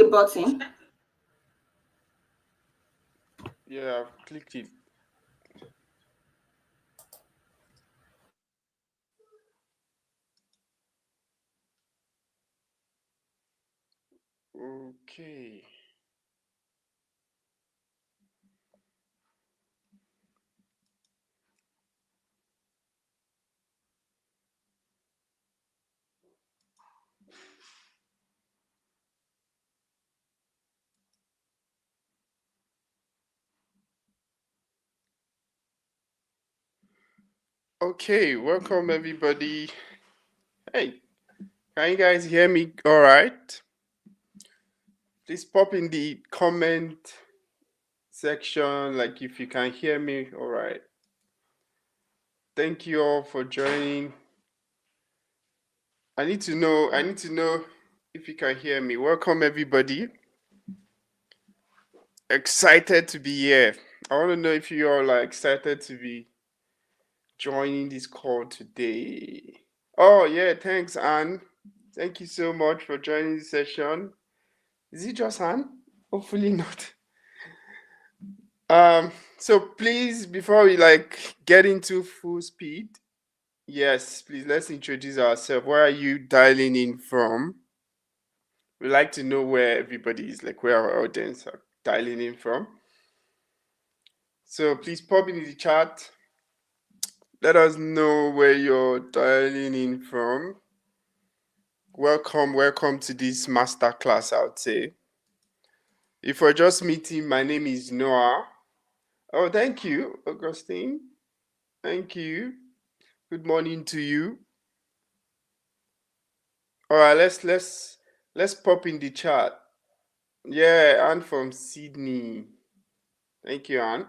the button. Yeah, I've clicked it. Okay. Okay, welcome everybody. Hey, can you guys hear me all right? Please pop in the comment section, like if you can hear me all right. Thank you all for joining. I need to know if you can hear me. Welcome everybody. Excited to be here. I want to know if you all are excited to be joining this call today. Oh yeah, thanks Anne. Thank you so much for joining the session. Is it just Anne? Hopefully not. So please, before we get into full speed, yes, please let's introduce ourselves. Where are you dialing in from? We like to know where everybody is, like where our audience are dialing in from. So please pop in the chat. Let us know where you're dialing in from. Welcome to this masterclass, I would say. If we're just meeting, my name is Noah. Oh, thank you, Augustine. Thank you. Good morning to you. All right, let's pop in the chat. Yeah, Anne from Sydney. Thank you, Anne.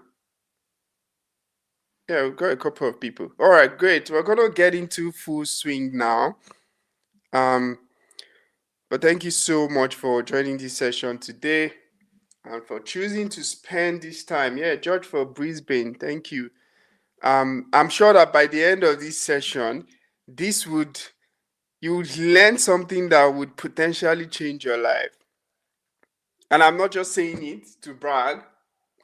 Yeah, we've got a couple of people. All right, great. We're gonna get into full swing now. But thank you so much for joining this session today and for choosing to spend this time. Yeah, George for Brisbane, thank you. I'm sure that by the end of this session, you would learn something that would potentially change your life. And I'm not just saying it to brag.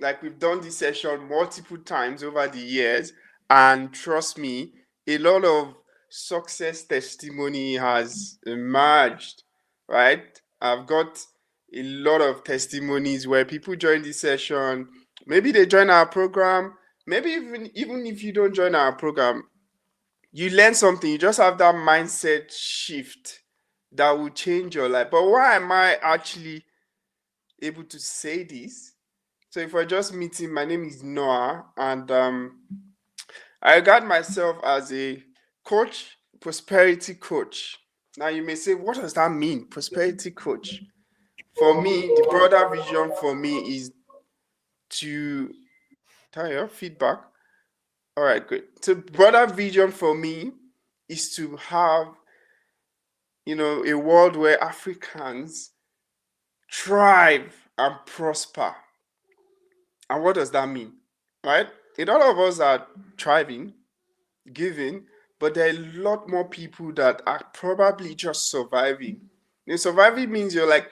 Like, we've done this session multiple times over the years, and trust me, a lot of success testimony has emerged, right? I've got a lot of testimonies where people join this session. Maybe they join our program. Maybe even if you don't join our program, you learn something. You just have that mindset shift that will change your life. But why am I actually able to say this? So if we're just meeting, my name is Noah, and I regard myself as a coach, prosperity coach. Now you may say, what does that mean, prosperity coach? For me, the broader vision for me is to tell your feedback. All right, great. So broader vision for me is to have, a world where Africans thrive and prosper. And what does that mean? Right? A lot of us are thriving, giving, but there are a lot more people that are probably just surviving. Surviving means you're like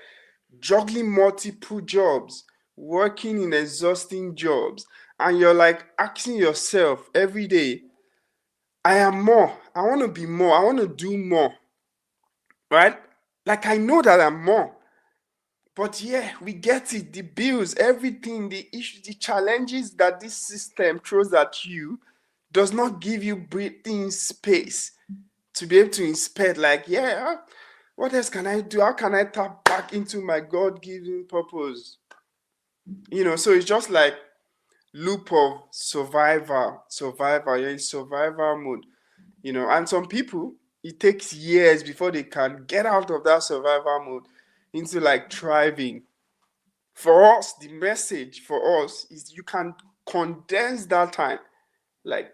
juggling multiple jobs, working in exhausting jobs, and you're like asking yourself every day, I am more. I want to be more. I want to do more. Right? Like, I know that I'm more. But yeah, we get it. The bills, everything, the issues, the challenges that this system throws at you does not give you breathing space to be able to inspect, like, yeah, what else can I do? How can I tap back into my God-given purpose? So it's just like loop of survival. You're in survival mode. And some people, it takes years before they can get out of that survival mode into like thriving. For us, the message for us is you can condense that time. Like,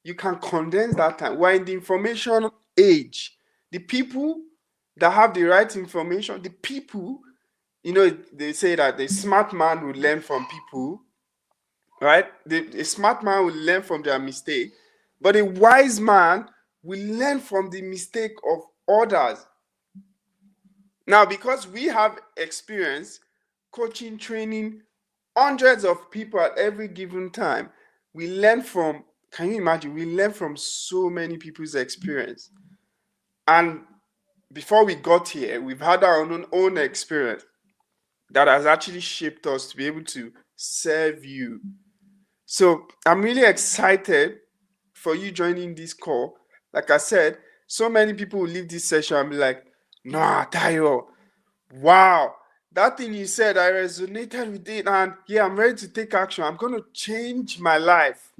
you can condense that time. We're in the information age. The people that have the right information, the people, they say that the smart man will learn from people, right? A smart man will learn from their mistake, but a wise man will learn from the mistake of others. Now, because we have experience coaching, training hundreds of people at every given time, we learn from, can you imagine? We learn from so many people's experience. And before we got here, we've had our own experience that has actually shaped us to be able to serve you. So I'm really excited for you joining this call. Like I said, so many people will leave this session and be like, nah, Tayo, wow, that thing you said, I resonated with it. And yeah, I'm ready to take action. I'm going to change my life.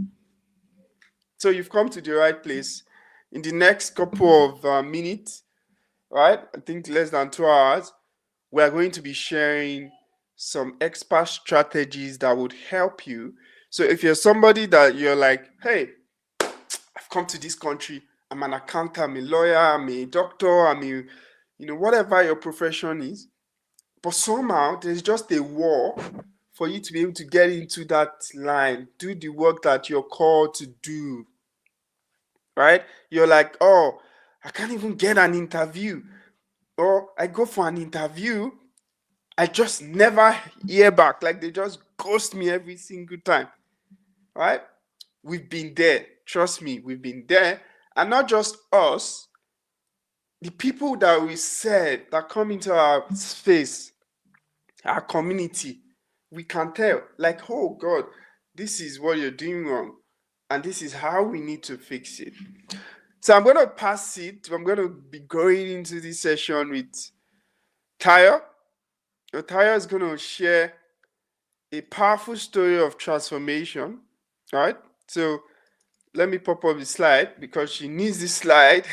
So you've come to the right place. In the next couple of minutes, right? I think less than 2 hours, we are going to be sharing some expert strategies that would help you. So if you're somebody that you're like, hey, I've come to this country, I'm an accountant, I'm a lawyer, I'm a doctor, whatever your profession is, but somehow there's just a wall for you to be able to get into that line, do the work that you're called to do, right? You're like, oh, I can't even get an interview. Or I go for an interview, I just never hear back. Like they just ghost me every single time, right? We've been there. Trust me, we've been there. And not just us, the people that we said that come into our space, our community, we can tell, like, oh God, this is what you're doing wrong. And this is how we need to fix it. So I'm going to pass it. I'm going to be going into this session with Tayo. Tayo is going to share a powerful story of transformation. All right. So let me pop up the slide because she needs this slide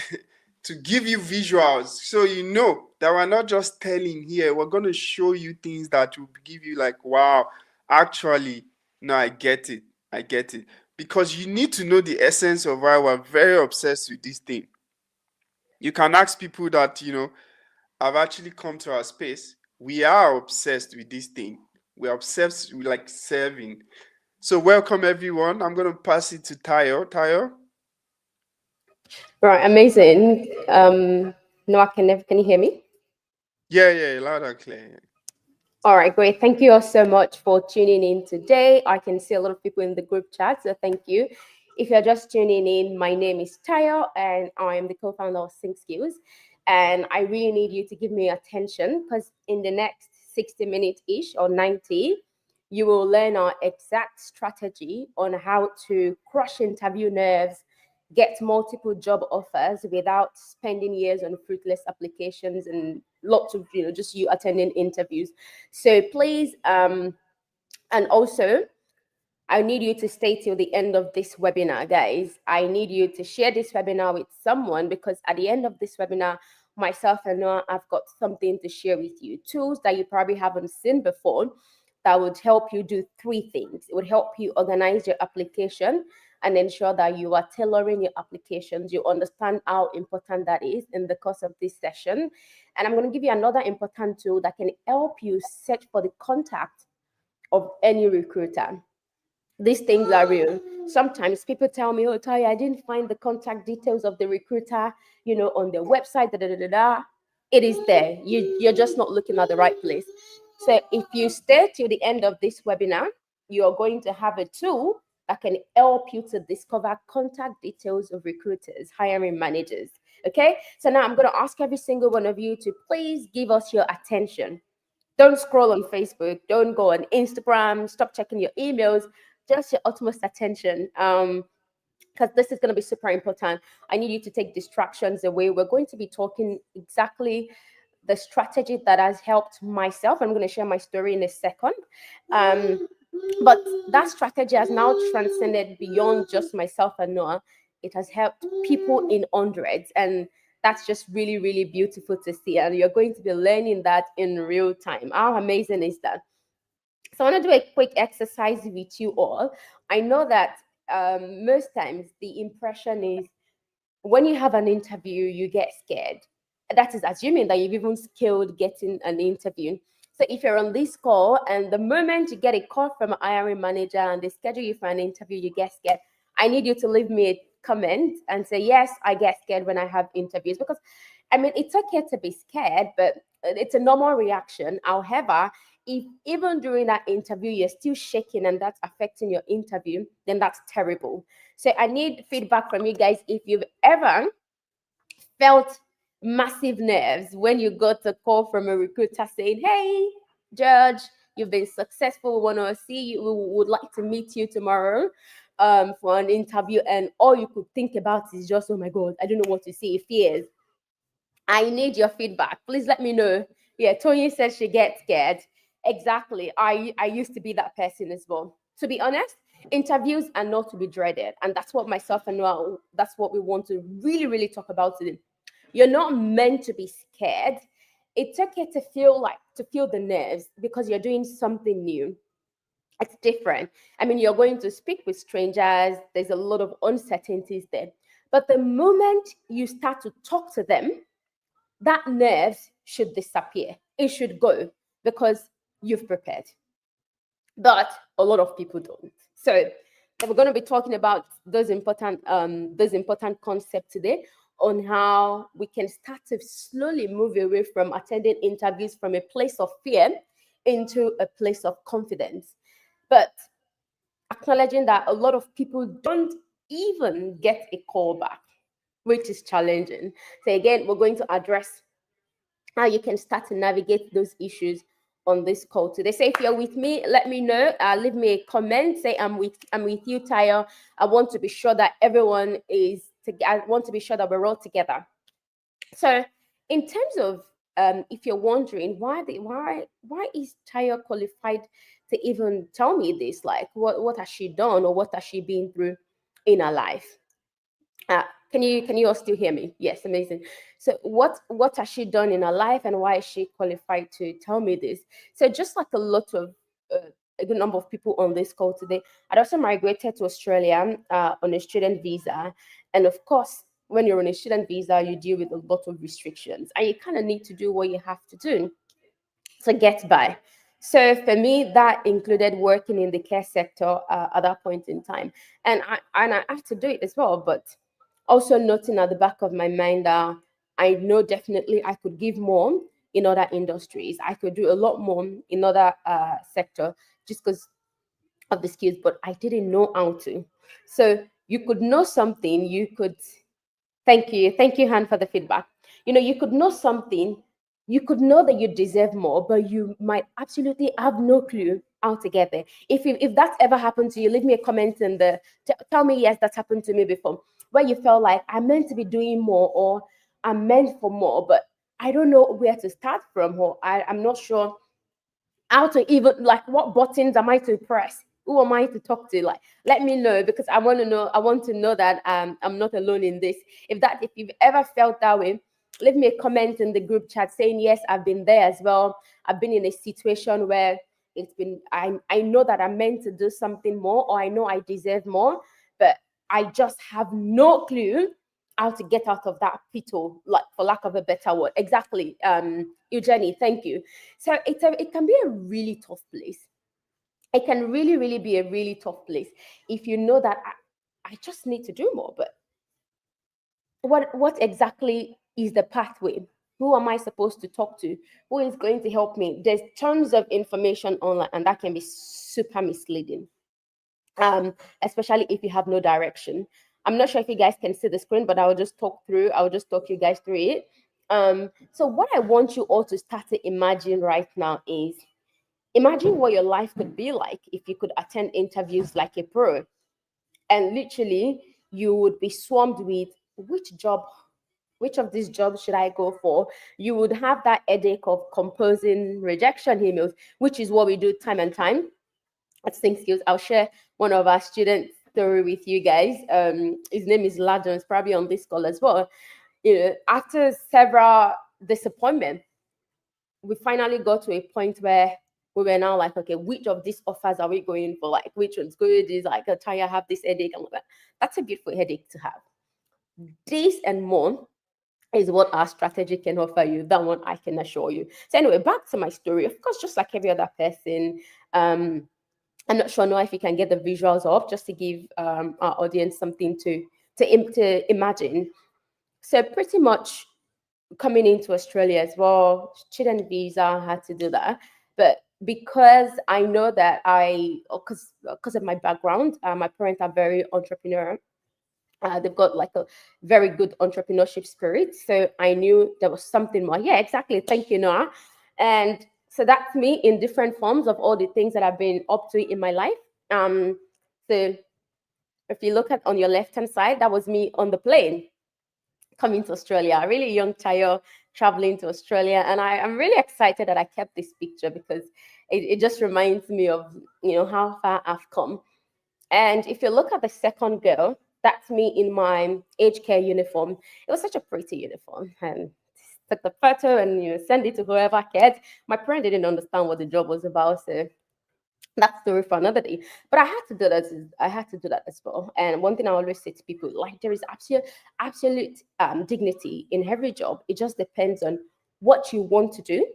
to give you visuals. So you know that we're not just telling here, we're going to show you things that will give you like, wow, actually, no, I get it. I get it. Because you need to know the essence of why we're very obsessed with this thing. You can ask people that, have actually come to our space. We are obsessed with this thing. We're obsessed with like serving. So welcome everyone. I'm going to pass it to Tayo. Tayo? Right, amazing. Noah, can you hear me? Yeah, loud and clear. All right, great. Thank you all so much for tuning in today. I can see a lot of people in the group chat, so thank you. If you're just tuning in, my name is Tayo, and I am the co-founder of Sync Skills. And I really need you to give me attention because in the next 60 minutes ish or 90, you will learn our exact strategy on how to crush interview nerves, get multiple job offers without spending years on fruitless applications and lots of just you attending interviews. So please and also I need you to stay till the end of this webinar, guys. I need you to share this webinar with someone because at the end of this webinar, myself and Noah have got something to share with you. Tools that you probably haven't seen before that would help you do three things. It would help you organize your application and ensure that you are tailoring your applications. You understand how important that is in the course of this session. And I'm going to give you another important tool that can help you search for the contact of any recruiter. These things are real. Sometimes people tell me, oh, Taya, I didn't find the contact details of the recruiter, on their website, da, da, da, da, da. It is there. You're just not looking at the right place. So if you stay till the end of this webinar, you're going to have a tool that can help you to discover contact details of recruiters, hiring managers. Okay. So now I'm going to ask every single one of you to please give us your attention. Don't scroll on Facebook. Don't go on Instagram. Stop checking your emails. Just your utmost attention. Because this is going to be super important. I need you to take distractions away. We're going to be talking exactly the strategy that has helped myself. I'm going to share my story in a second. But that strategy has now transcended beyond just myself and Noah. It has helped people in hundreds. And that's just really, really beautiful to see. And you're going to be learning that in real time. How amazing is that? So I want to do a quick exercise with you all. I know that most times the impression is when you have an interview, you get scared. That is assuming that you've even scaled getting an interview. So if you're on this call and the moment you get a call from an hiring manager and they schedule you for an interview, you get scared. I need you to leave me a comment and say, yes, I get scared when I have interviews. Because, I mean, it's okay to be scared, but it's a normal reaction. However, if even during that interview you're still shaking and that's affecting your interview, then that's terrible. So I need feedback from you guys if you've ever felt massive nerves when you got a call from a recruiter saying, "Hey, Judge, you've been successful. We want to see you. We would like to meet you tomorrow for an interview." And all you could think about is just, "Oh my God, I don't know what to say." Fears. I need your feedback. Please let me know. Yeah, Tony says she gets scared. Exactly. I used to be that person as well. To be honest, interviews are not to be dreaded, and that's what myself and Noel, that's what we want to really, really talk about today. You're not meant to be scared. It's okay to feel the nerves because you're doing something new. It's different. I mean, you're going to speak with strangers. There's a lot of uncertainties there. But the moment you start to talk to them, that nerves should disappear. It should go because you've prepared. But a lot of people don't. So we're going to be talking about those important concepts today on how we can start to slowly move away from attending interviews from a place of fear into a place of confidence. But acknowledging that a lot of people don't even get a call back, which is challenging. So again, we're going to address how you can start to navigate those issues on this call today. Say if you're with me, let me know. Leave me a comment. Say I'm with you, Tayo. I want to be sure that everyone is. I want to be sure that we're all together. So, in terms of if you're wondering why is Tayo qualified to even tell me this? Like, what has she done or what has she been through in her life? Can you all still hear me? Yes, amazing. So what has she done in her life and why is she qualified to tell me this? So just like a lot of a good number of people on this call today, I'd also migrated to Australia on a student visa, and of course, when you're on a student visa, you deal with a lot of restrictions, and you kind of need to do what you have to do to get by. So for me, that included working in the care sector at that point in time, and I have to do it as well. But also noting at the back of my mind that I know definitely I could give more in other industries. I could do a lot more in other sector just because of the skills, but I didn't know how to. So you could know something, you could. Thank you. Thank you, Han, for the feedback. You could know something, you could know that you deserve more, but you might absolutely have no clue how to get there. If that's ever happened to you, leave me a comment in tell me, yes, that's happened to me before, where you felt like I'm meant to be doing more or I'm meant for more, but I don't know where to start from, or I'm not sure how to even, like, what buttons am I to press? Who am I to talk to? Like, let me know because I want to know. I want to know that I'm not alone in this. If you've ever felt that way, leave me a comment in the group chat saying yes, I've been there as well. I've been in a situation where I know that I'm meant to do something more, or I know I deserve more, but I just have no clue how to get out of that pito, like, for lack of a better word. Exactly. Eugenie, thank you. So it can be a really tough place. It can really, really be a really tough place if you know that I just need to do more. But what exactly is the pathway? Who am I supposed to talk to? Who is going to help me? There's tons of information online, and that can be super misleading. Especially if you have no direction. I'm not sure if you guys can see the screen, but I'll just talk you guys through it. So what I want you all to start to imagine right now is, imagine what your life could be like if you could attend interviews like a pro, and literally you would be swarmed with which of these jobs should I go for? You would have that headache of composing rejection emails, which is what we do time and time at Think Skills. I'll share one of our student story with you guys. His name is Ladon. It's probably on this call as well. After several disappointments, we finally got to a point where we were now like, okay, which of these offers are we going for? Like, which one's good? Is like a tire have this headache and all that. That's a beautiful headache to have. This and more is what our strategy can offer you. That one I can assure you. So anyway, back to my story. Of course, just like every other person, I'm not sure now if you can get the visuals up just to give our audience something to imagine. So pretty much coming into Australia as well, student visa, I had to do that. But because I know that because of my background, my parents are very entrepreneurial. They've got like a very good entrepreneurship spirit. So I knew there was something more. Yeah, exactly. Thank you, Noah. And so that's me in different forms of all the things that I've been up to in my life. So if you look at on your left hand side, that was me on the plane coming to Australia, a really young child traveling to Australia. And I'm really excited that I kept this picture because it just reminds me of, how far I've come. And if you look at the second girl, that's me in my aged care uniform. It was such a pretty uniform. And took the photo and send it to whoever cared. My parents didn't understand what the job was about, so that's story for another day. But I had to do that as well. And one thing I always say to people, like there is absolute dignity in every job. It just depends on what you want to do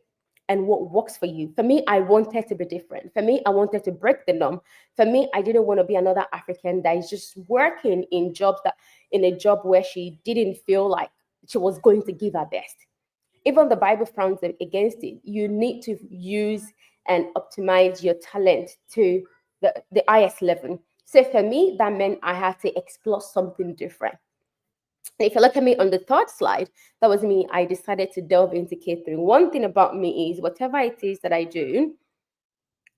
and what works for you. For me, I wanted to be different. For me, I wanted to break the norm. For me, I didn't want to be another African that is just working in a job where she didn't feel like she was going to give her best. Even the Bible frowns against it. You need to use and optimize your talent to the highest level. So for me, that meant I had to explore something different. If you look at me on the third slide, that was me. I decided to delve into catering. One thing about me is whatever it is that I do,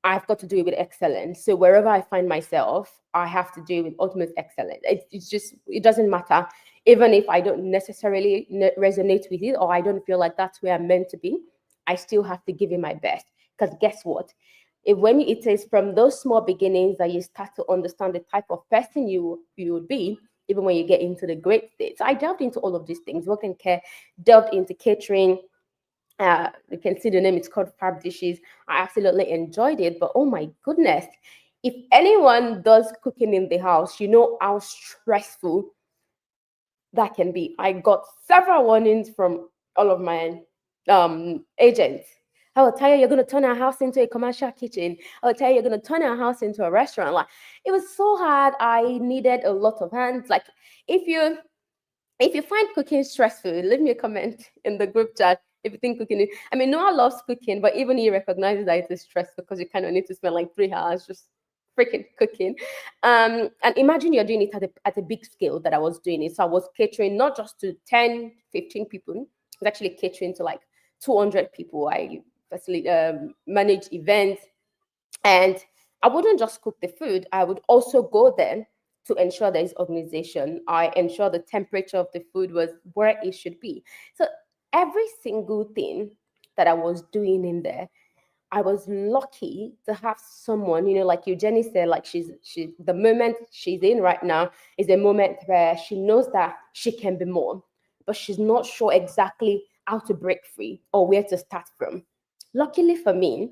I've got to do it with excellence. So wherever I find myself, I have to do it with ultimate excellence. It's just, it doesn't matter. Even if I don't necessarily resonate with it or I don't feel like that's where I'm meant to be, I still have to give it my best. Because guess what? If when it is from those small beginnings that you start to understand the type of person you would be, even when you get into the great states. I delved into all of these things, work and care, delved into catering, you can see the name, it's called Fab Dishes. I absolutely enjoyed it, but oh my goodness, if anyone does cooking in the house, you know how stressful that can be. I got several warnings from all of my agents. I will tell you, you're going to turn our house into a commercial kitchen. I will tell you, you're going to turn our house into a restaurant. Like, it was so hard. I needed a lot of hands. Like, if you if you find cooking stressful, leave me a comment in the group chat. If you think cooking is, I mean, Noah loves cooking, but even he recognizes that it is stressful because you kind of need to spend like 3 hours just freaking cooking. And imagine you're doing it at a big scale that I was doing it. So I was catering not just to 10, 15 people, I was actually catering to like 200 people. I manage events, and I wouldn't just cook the food, I would also go there to ensure there is organization. I ensure the temperature of the food was where it should be. So every single thing that I was doing in there, I was lucky to have someone, like Eugenie said, like she the moment she's in right now is a moment where she knows that she can be more, but she's not sure exactly how to break free or where to start from. Luckily for me,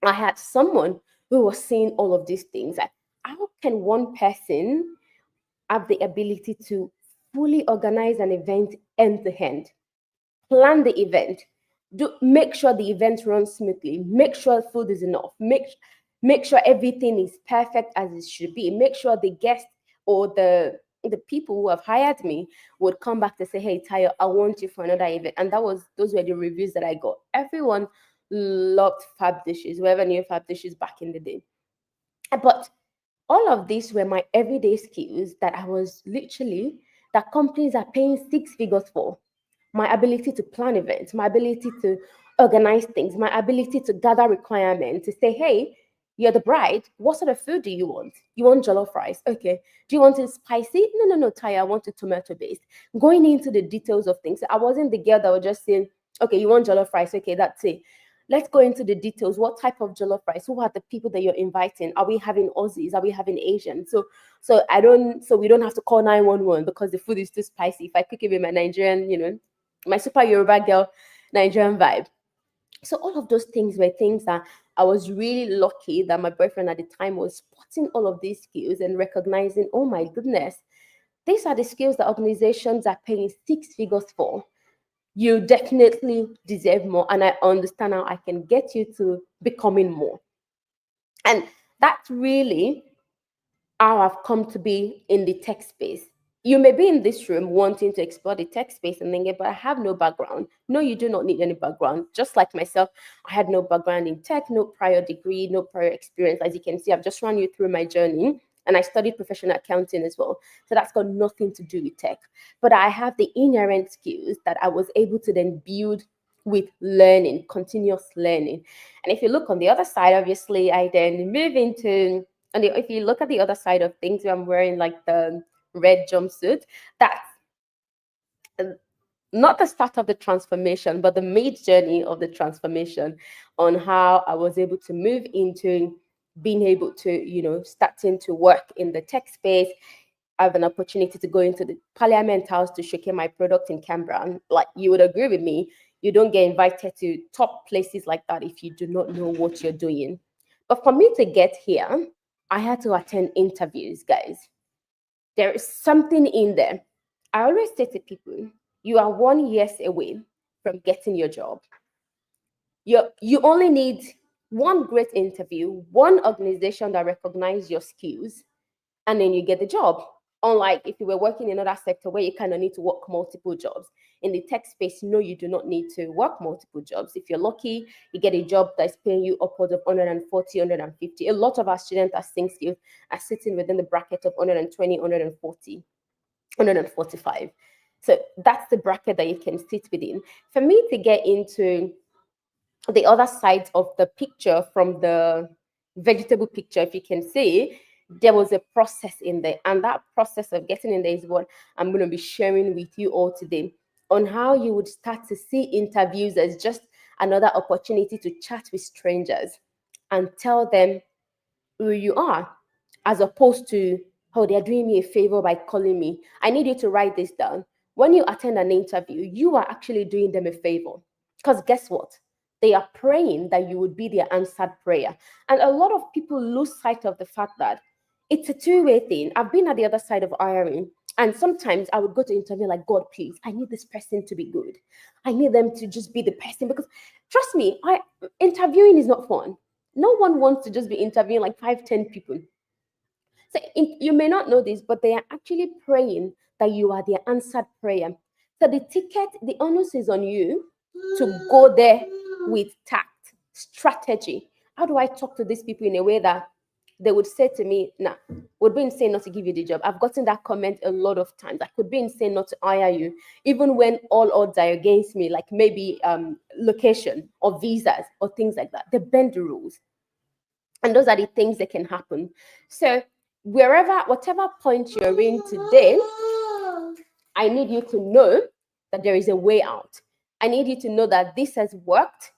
I had someone who was seeing all of these things. Like, how can one person have the ability to fully organize an event end to end, plan the event, make sure the event runs smoothly, make sure food is enough, make sure everything is perfect as it should be, make sure the guests or the people who have hired me would come back to say, hey Tayo, I want you for another event. And those were the reviews that I got. Everyone loved Fab Dishes, whoever knew Fab Dishes back in the day. But all of these were my everyday skills that I was literally, that companies are paying six figures for. My ability to plan events, my ability to organize things, my ability to gather requirements, to say, hey, you're the bride. What sort of food do you want? You want jollof rice? Okay. Do you want it spicy? No, no, no, Taya. I want it tomato based. Going into the details of things. I wasn't the girl that was just saying, okay, you want jollof rice? Okay, that's it. Let's go into the details. What type of jollof rice? Who are the people that you're inviting? Are we having Aussies? Are we having Asians? So we don't have to call 911 because the food is too spicy. If I cook it with my Nigerian, my super Yoruba girl Nigerian vibe. So all of those things were things that I was really lucky that my boyfriend at the time was spotting all of these skills and recognizing, oh my goodness, these are the skills that organizations are paying six figures for. You definitely deserve more. And I understand how I can get you to becoming more. And that's really how I've come to be in the tech space. You may be in this room wanting to explore the tech space and thinking, but I have no background. No, you do not need any background. Just like myself, I had no background in tech, no prior degree, no prior experience. As you can see, I've just run you through my journey. And I studied professional accounting as well. So that's got nothing to do with tech. But I have the inherent skills that I was able to then build with learning, continuous learning. And if you look on the other side, obviously, I then move into, and if you look at the other side of things, where I'm wearing like the red jumpsuit, that's not the start of the transformation, but the mid journey of the transformation on how I was able to move into being able to, starting to work in the tech space. I have an opportunity to go into the Parliament House to showcase my product in Canberra. And like you would agree with me, you don't get invited to top places like that if you do not know what you're doing. But for me to get here, I had to attend interviews, guys. There is something in there. I always say to people, you are 1 year away from getting your job. You only need one great interview, one organization that recognizes your skills, and then you get the job. Unlike if you were working in another sector where you kind of need to work multiple jobs. In the tech space, no, you do not need to work multiple jobs. If you're lucky, you get a job that's paying you upwards of 140, 150. A lot of our students are Think Skills are sitting within the bracket of 120, 140, 145. So that's the bracket that you can sit within. For me to get into the other side of the picture from the vegetable picture, if you can see, there was a process in there. And that process of getting in there is what I'm going to be sharing with you all today on how you would start to see interviews as just another opportunity to chat with strangers and tell them who you are, as opposed to, oh, they're doing me a favor by calling me. I need you to write this down. When you attend an interview, you are actually doing them a favor. Because guess what? They are praying that you would be their answered prayer. And a lot of people lose sight of the fact that it's a two-way thing. I've been at the other side of hiring, and sometimes I would go to interview like, God, please, I need this person to be good. I need them to just be the person, because trust me, interviewing is not fun. No one wants to just be interviewing like 5, 10 people. So you may not know this, but they are actually praying that you are their answered prayer. So the ticket, the onus is on you to go there with tact, strategy. How do I talk to these people in a way that they would say to me, nah, would be insane not to give you the job. I've gotten that comment a lot of times. I could be insane not to hire you, even when all odds are against me, like maybe location or visas or things like that. They bend the rules. And those are the things that can happen. So whatever point you're in today, I need you to know that there is a way out. I need you to know that this has worked.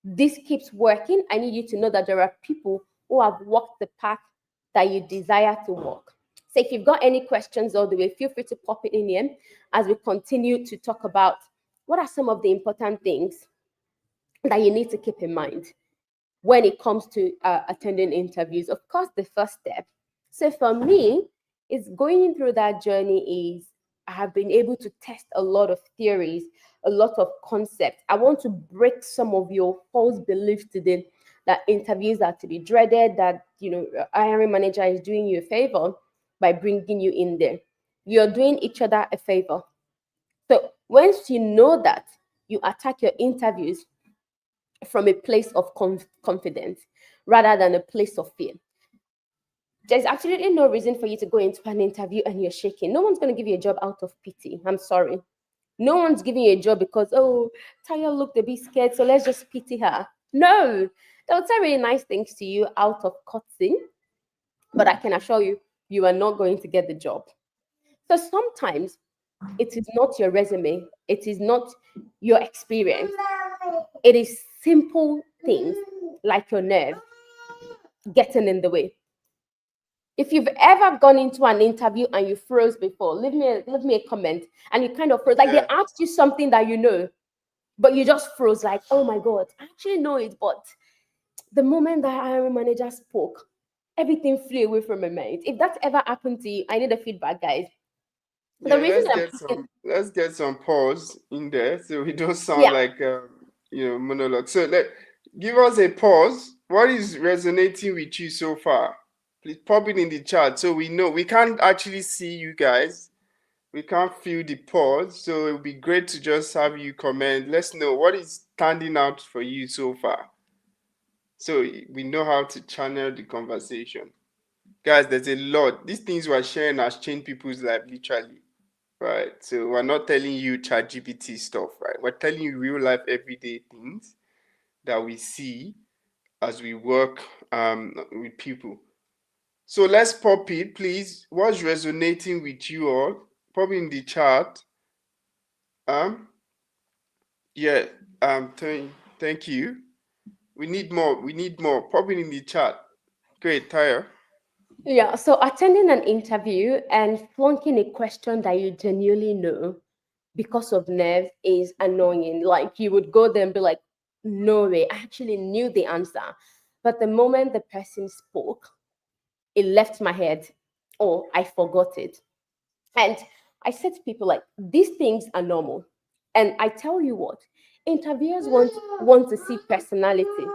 This keeps working. I need you to know that there are people who have walked the path that you desire to walk. So if you've got any questions all the way, feel free to pop it in here as we continue to talk about what are some of the important things that you need to keep in mind when it comes to attending interviews. Of course, the first step. So for me, is going through that journey is I have been able to test a lot of theories, a lot of concepts. I want to break some of your false beliefs today that interviews are to be dreaded, that a hiring manager is doing you a favor by bringing you in there. You're doing each other a favor. So once you know that, you attack your interviews from a place of confidence rather than a place of fear. There's absolutely no reason for you to go into an interview and you're shaking. No one's going to give you a job out of pity. I'm sorry. No one's giving you a job because, oh, Taya looked a bit scared, so let's just pity her. No, they'll say really nice things to you out of courtesy, but I can assure you, you are not going to get the job. So sometimes it is not your resume, it is not your experience. It is simple things like your nerve getting in the way. If you've ever gone into an interview and you froze before, leave me a comment. And you kind of froze, like they asked you something that you know, but you just froze, like, oh my God, I actually know it, but the moment that hiring manager spoke, everything flew away from my mind. If that's ever happened to you, I need a feedback, guys. Yeah, The reason I'm asking, let's get some pause in there so we don't sound yeah, like monologue. So give us a pause. What is resonating with you so far? Please pop it in the chat so we know. We can't actually see you guys, We can't feel the pause, so it would be great to just have you comment. Let's know what is standing out for you so far, so we know how to channel the conversation. Guys, there's a lot. These things we're sharing has changed people's life literally, right? So we're not telling you chat GPT stuff, right? We're telling you real life everyday things that we see as we work with people. So let's pop it, please. What's resonating with you all? Pop in the chat. Um, yeah. Thank you. We need more. We need more. Pop it in the chat. Great, Tyre. Yeah, so attending an interview and flunking a question that you genuinely know because of nerves is annoying. Like you would go there and be like, no way, I actually knew the answer. But the moment the person spoke, it left my head or I forgot it. And I said to people like, these things are normal. And I tell you what, interviewers want to see personality.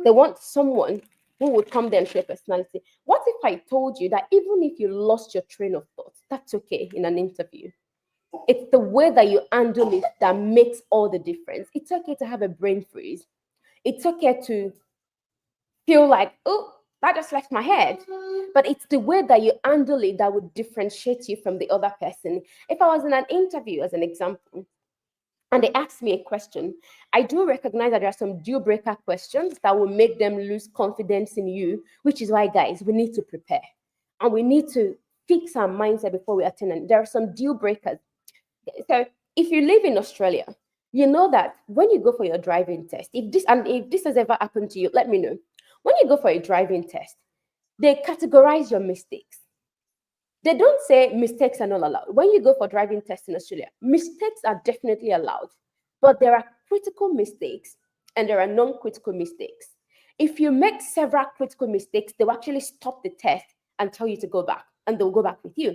They want someone who would come there and show personality. What if I told you that even if you lost your train of thought, that's okay in an interview? It's the way that you handle it that makes all the difference. It's okay to have a brain freeze. It's okay to feel like, oh, that just left my head. But it's the way that you handle it that would differentiate you from the other person. If I was in an interview, as an example, and they ask me a question, I do recognize that there are some deal breaker questions that will make them lose confidence in you, which is why, guys, we need to prepare and we need to fix our mindset before we attend. And there are some deal breakers. So if you live in Australia, you know that when you go for your driving test, if this has ever happened to you, let me know. When you go for a driving test, they categorize your mistakes. They don't say mistakes are not allowed. When you go for driving tests in Australia, mistakes are definitely allowed, but there are critical mistakes and there are non-critical mistakes. If you make several critical mistakes, they'll actually stop the test and tell you to go back, and they'll go back with you.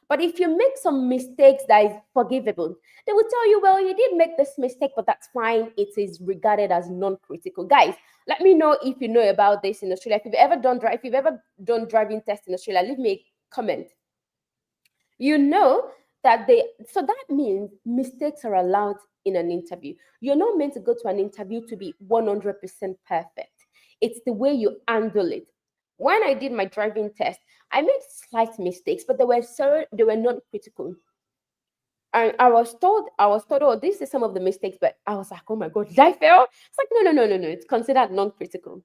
But if you make some mistakes that is forgivable, they will tell you, well, you did make this mistake, but that's fine. It is regarded as non-critical. Guys, let me know if you know about this in Australia. If you've ever done driving tests in Australia, leave me a comment. You know that they so that means mistakes are allowed in an interview. You're not meant to go to an interview to be 100% perfect. It's the way you handle it. When I did my driving test, I made slight mistakes, but they were not critical. And I was told, oh, this is some of the mistakes, but I was like, oh my god, did I fail? It's like, no. It's considered non-critical.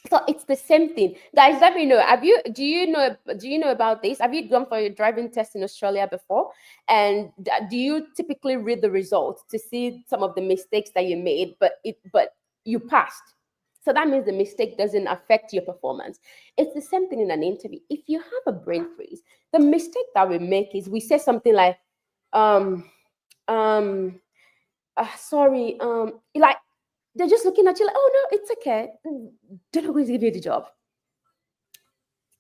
So it's the same thing, guys. Let me know. Do you know about this? Have you gone for a driving test in Australia before? And do you typically read the results to see some of the mistakes that you made, but you passed? So that means the mistake doesn't affect your performance. It's the same thing in an interview. If you have a brain freeze, the mistake that we make is we say something like, um, um, sorry, like they're just looking at you like, oh no, it's okay. They're not going to give you the job.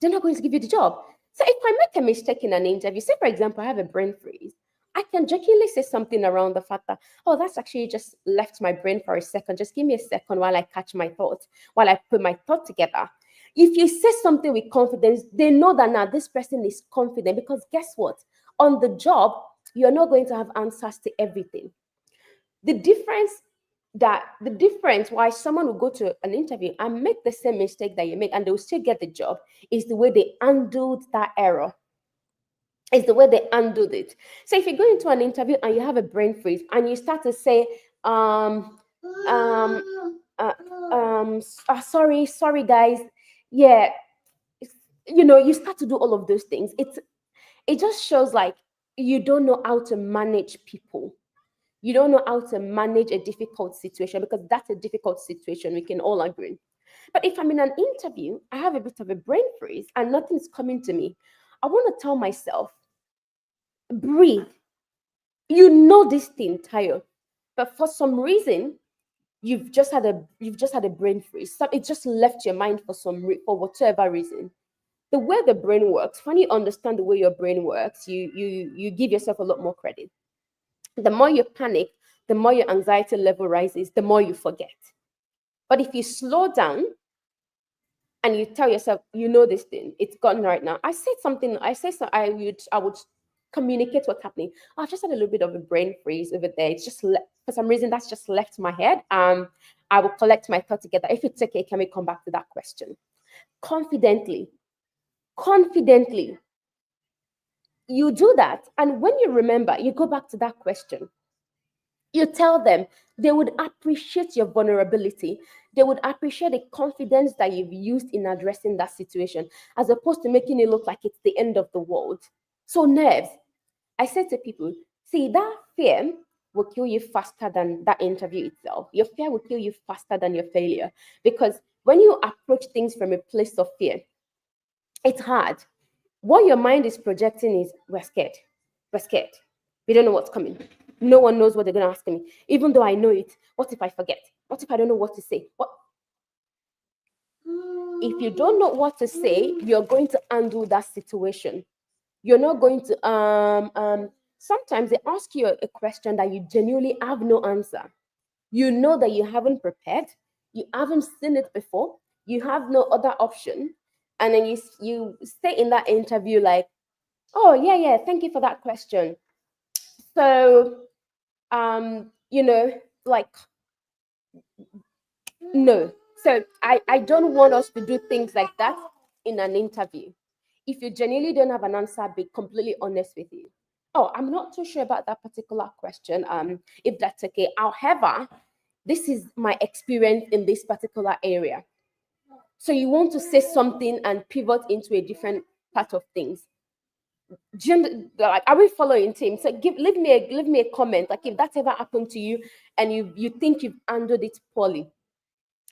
They're not going to give you the job. So if I make a mistake in an interview, say for example, I have a brain freeze, I can jokingly say something around the fact that, oh, that's actually just left my brain for a second. Just give me a second while I catch my thoughts, while I put my thought together. If you say something with confidence, they know that now this person is confident because guess what? On the job, you're not going to have answers to everything. The difference why someone will go to an interview and make the same mistake that you make and they'll still get the job is the way they handled that error. Is the way they handled it. So if you go into an interview and you have a brain freeze and you start to say, um, uh, sorry guys, yeah, you start to do all of those things. It just shows like you don't know how to manage people. You don't know how to manage a difficult situation because that's a difficult situation. We can all agree. But if I'm in an interview, I have a bit of a brain freeze and nothing's coming to me. I want to tell myself, breathe. You know this thing, Tayo, but for some reason, you've just had a brain freeze. So it just left your mind for whatever reason. The way the brain works, when you understand the way your brain works, you give yourself a lot more credit. The more you panic, the more your anxiety level rises, the more you forget. But if you slow down and you tell yourself, you know this thing, it's gone right now. I said something, I said so I would communicate what's happening. I've just had a little bit of a brain freeze over there. It's just for some reason that's just left my head. I will collect my thought together. If it's okay, can we come back to that question? Confidently, confidently, you do that, and when you remember, you go back to that question. You tell them, they would appreciate your vulnerability. They would appreciate the confidence that you've used in addressing that situation, as opposed to making it look like it's the end of the world. So, nerves, I say to people, see, that fear will kill you faster than that interview itself. Your fear will kill you faster than your failure. Because when you approach things from a place of fear, it's hard. What your mind is projecting is, we're scared. We're scared. We don't know what's coming. No one knows what they're going to ask me. Even though I know it, what if I forget? What if I don't know what to say? What if you don't know what to say? You're going to undo that situation. You're not going to sometimes they ask you a question that you genuinely have no answer. You know that you haven't prepared, you haven't seen it before, you have no other option, and then you stay in that interview like, oh yeah, thank you for that question. So like, no. So I don't want us to do things like that in an interview. If you genuinely don't have an answer, be completely honest with you. Oh, I'm not too sure about that particular question. If that's okay. However, this is my experience in this particular area. So you want to say something and pivot into a different part of things. Like, are we following team? So leave me a comment. Like, if that's ever happened to you and you think you've handled it poorly.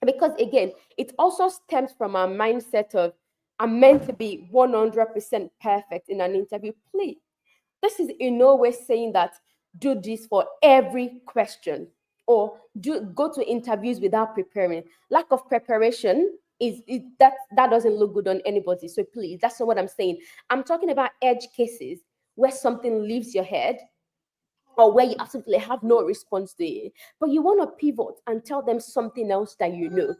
Because again, it also stems from our mindset of, I'm meant to be 100% perfect in an interview. Please, this is in no way saying that do this for every question, or do go to interviews without preparing. Lack of preparation that doesn't look good on anybody. So please, that's not what I'm saying. I'm talking about edge cases where something leaves your head, or where you absolutely have no response to it, but you want to pivot and tell them something else that you know.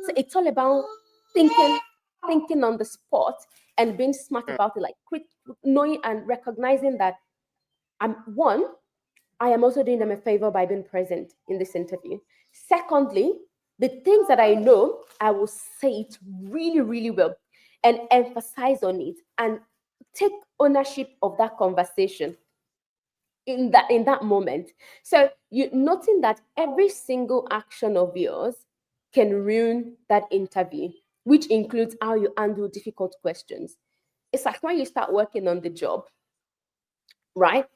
So it's all about thinking, thinking on the spot and being smart Yeah. about it, like quick knowing and recognizing that I am also doing them a favor by being present in this interview. Secondly, the things that I know, I will say it really, really well and emphasize on it and take ownership of that conversation in that moment. So you noting that every single action of yours can ruin that interview, which includes how you handle difficult questions. It's like when you start working on the job, right?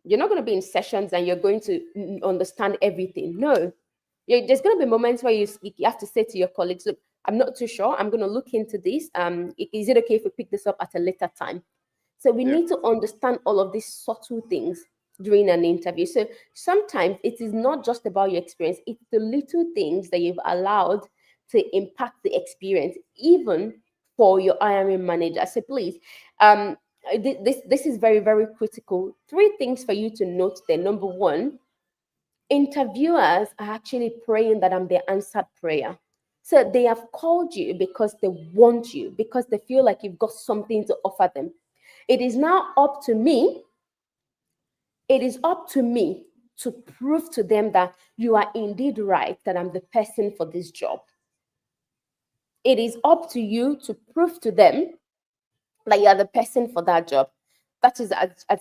You're not going to be in sessions and you're going to understand everything. No, there's going to be moments where you have to say to your colleagues, look, I'm not too sure. I'm going to look into this. Is it okay if we pick this up at a later time? So we Yeah. need to understand all of these subtle things during an interview. So sometimes it is not just about your experience, it's the little things that you've allowed to impact the experience, even for your hiring manager. So please, this is very, very critical. Three things for you to note there. Number one, interviewers are actually praying that I'm their answered prayer. So they have called you because they want you, because they feel like you've got something to offer them. It is now up to me. It is up to me to prove to them that you are indeed right, that I'm the person for this job. It is up to you to prove to them that you are the person for that job. That is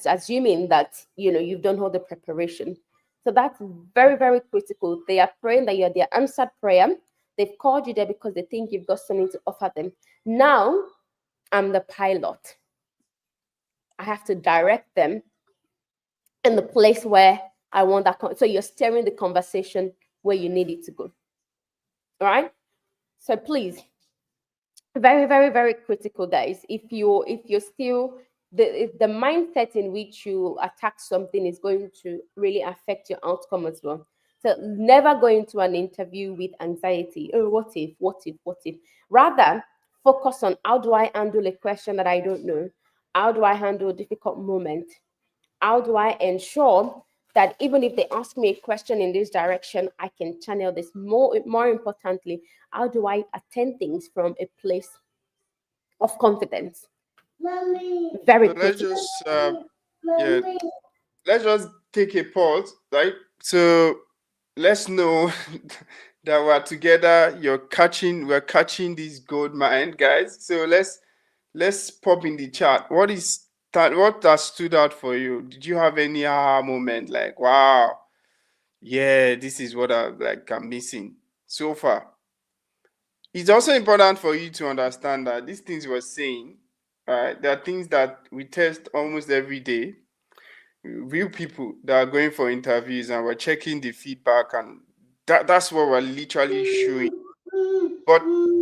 assuming that you've done all the preparation. So that's very, very critical. They are praying that you're their answered prayer. They've called you there because they think you've got something to offer them. Now I'm the pilot. I have to direct them in the place where I want that. So you're steering the conversation where you need it to go. All right. So please, very, very, very critical, guys. If you're still if the mindset in which you attack something is going to really affect your outcome as well. So never go into an interview with anxiety. Oh, what if? What if? What if? Rather, focus on, how do I handle a question that I don't know? How do I handle a difficult moment? How do I ensure that even if they ask me a question in this direction, I can channel this? More importantly, how do I attend things from a place of confidence? Very So let's critical. just Yeah, let's just take a pause, right? So let's know that we're together. We're catching this gold mine, guys. So let's pop in the chat. What has stood out for you? Did you have any aha moment like, wow, yeah, this is what I'm missing so far? It's also important for you to understand that these things we're saying, right, there are things that we test almost every day. Real people that are going for interviews and we're checking the feedback, and that's what we're literally showing. But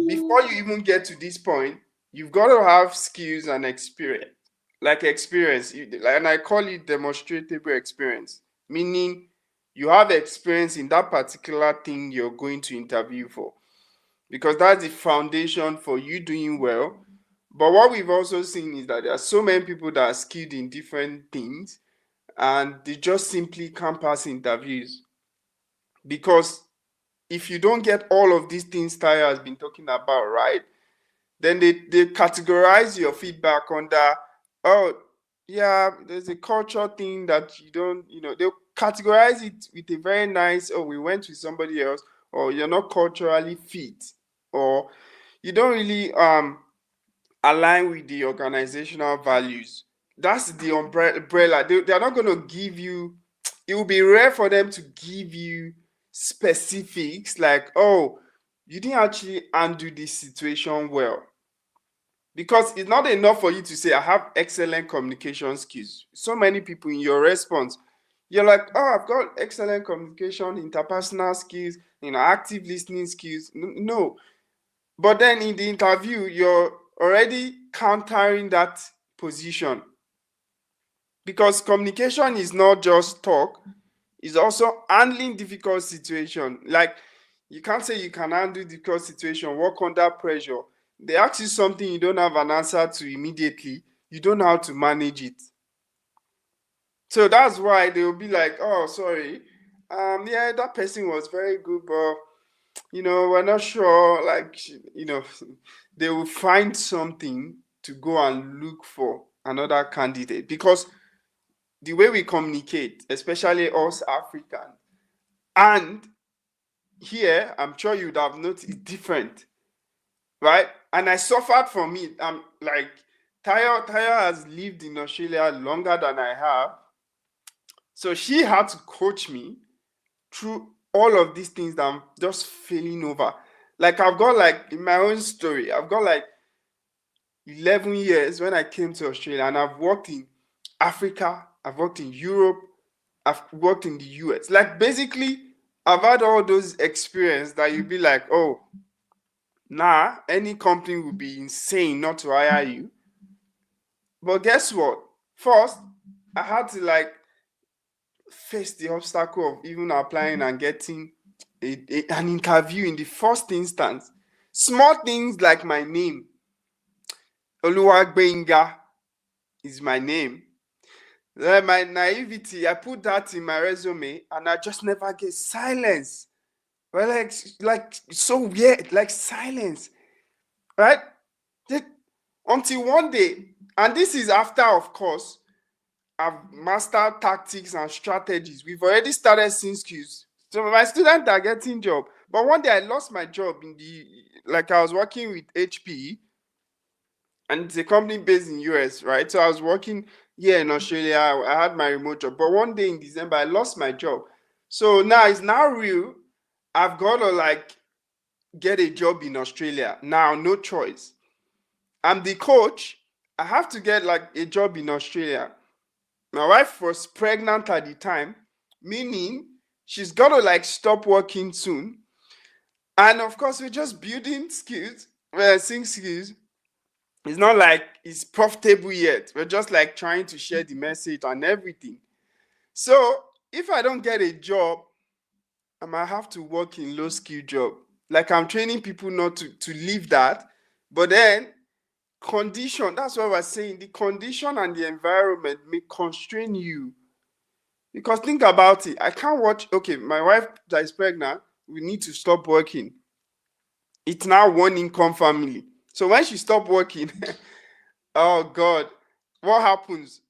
before you even get to this point, you've got to have skills and experience. Like experience, and I call it demonstrable experience, meaning you have experience in that particular thing you're going to interview for, because that's the foundation for you doing well. But what we've also seen is that there are so many people that are skilled in different things and they just simply can't pass interviews, because if you don't get all of these things Tyre has been talking about, right, then they categorize your feedback under, oh, yeah, there's a culture thing that you don't, they'll categorize it with a very nice, oh, we went with somebody else, or you're not culturally fit, or you don't really align with the organizational values. That's the umbrella. They're not going to give you, it will be rare for them to give you specifics like, oh, you didn't actually undo this situation well. Because it's not enough for you to say, I have excellent communication skills. So many people in your response, you're like, oh, I've got excellent communication, interpersonal skills, active listening skills. No. But then in the interview, you're already countering that position, because communication is not just talk, it's also handling difficult situation. Like, you can't say you can handle difficult situation, work under pressure. They ask you something you don't have an answer to immediately, you don't know how to manage it. So that's why they'll be like, oh, sorry, yeah, that person was very good, but we're not sure, like, they will find something to go and look for another candidate, because the way we communicate, especially us Africans, and here, I'm sure you'd have noticed it's different, right? And I suffered from it. I'm like, Taya has lived in Australia longer than I have. So she had to coach me through all of these things that I'm just failing over. Like, I've got, like, in my own story, I've got like 11 years when I came to Australia, and I've worked in Africa, I've worked in Europe, I've worked in the US. Like, basically, I've had all those experience that you'd be like, oh, nah, any company would be insane not to hire you. But guess what? First, I had to, like, face the obstacle of even applying and getting an interview in the first instance. Small things like my name, Oluwagbenga is my name. My naivety, I put that in my resume and I just never get silence. Well, like so weird, like silence, right? Until one day, and this is after, of course, I've mastered tactics and strategies. We've already started seeing skills. So my students are getting job. But one day I lost my job like, I was working with HP, and it's a company based in US, right? So I was working here in Australia. I had my remote job. But one day in December, I lost my job. So now it's now real. I've got to, like, get a job in Australia. Now, no choice. I'm the coach. I have to get, like, a job in Australia. My wife was pregnant at the time, meaning she's got to, like, stop working soon. And of course, we're just building skills, seeing skills. It's not like it's profitable yet. We're just, like, trying to share the message and everything. So if I don't get a job, I might have to work in low skill job. Like, I'm training people not to leave that. But then condition, that's what we're saying. The condition and the environment may constrain you. Because think about it. I can't watch, okay, my wife that is pregnant, we need to stop working. It's now one income family. So when she stopped working, oh God, what happens?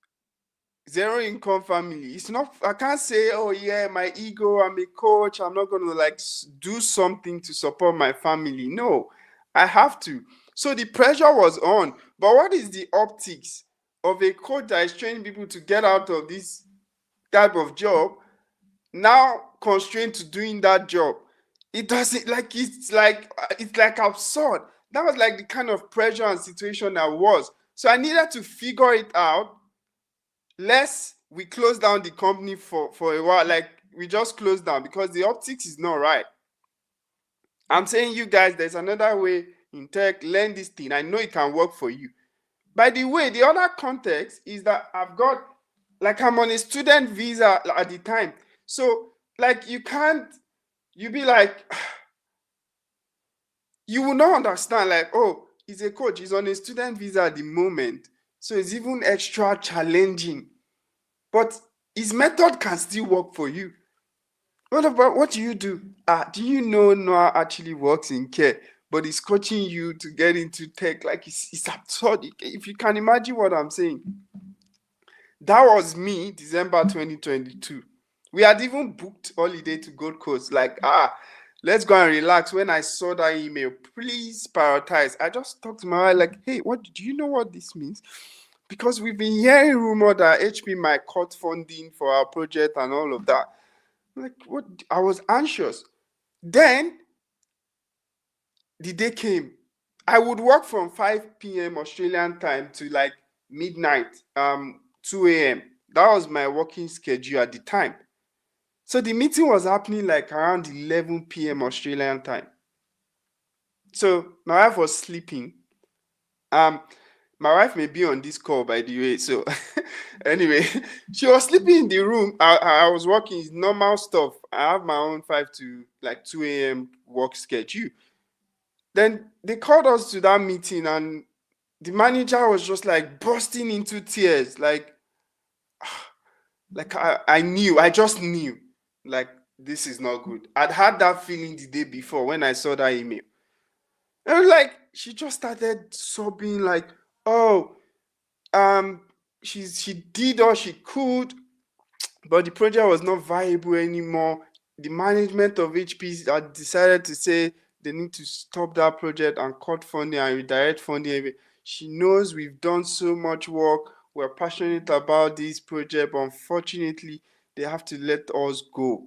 zero income family. It's not, I can't say, oh yeah, my ego, I'm a coach, I'm not going to like do something to support my family. No, I have to. So the pressure was on. But what is the optics of a coach that is training people to get out of this type of job, now constrained to doing that job? It doesn't, like, it's like absurd. That was like the kind of pressure and situation I was. So I needed to figure it out. Less we close down the company for a while, like we just closed down because the optics is not right. I'm saying, you guys, there's another way in tech. Learn this thing. I know it can work for you. By the way, the other context is that I've got, like, I'm on a student visa at the time. So like you can't, you be like, you will not understand, like, oh, he's a coach, he's on a student visa at the moment, so it's even extra challenging. But his method can still work for you. What do you do? Do you know Noah actually works in care, but he's coaching you to get into tech? Like, it's absurd. If you can imagine what I'm saying. That was me, December 2022. We had even booked holiday to Gold Coast. Like, let's go and relax. When I saw that email, please prioritize. I just talked to my wife, like, hey, what do you know what this means? Because we've been hearing rumor that HP might cut funding for our project and all of that. Like, what? I was anxious. Then the day came. I would work from 5 p.m. Australian time to like midnight, 2 a.m. That was my working schedule at the time. So the meeting was happening like around 11 p.m. Australian time. So my wife was sleeping. Um, my wife may be on this call, by the way. So anyway, she was sleeping in the room. I was working, it's normal stuff. I have my own 5 to like 2 a.m. work schedule. Then they called us to that meeting, and the manager was just like bursting into tears. Like I just knew, like, this is not good. I'd had that feeling the day before when I saw that email. And like, she just started sobbing, like, oh, she did all she could, but the project was not viable anymore. The management of HP had decided to say they need to stop that project and cut funding and redirect funding. She knows we've done so much work. We're passionate about this project, but unfortunately, they have to let us go.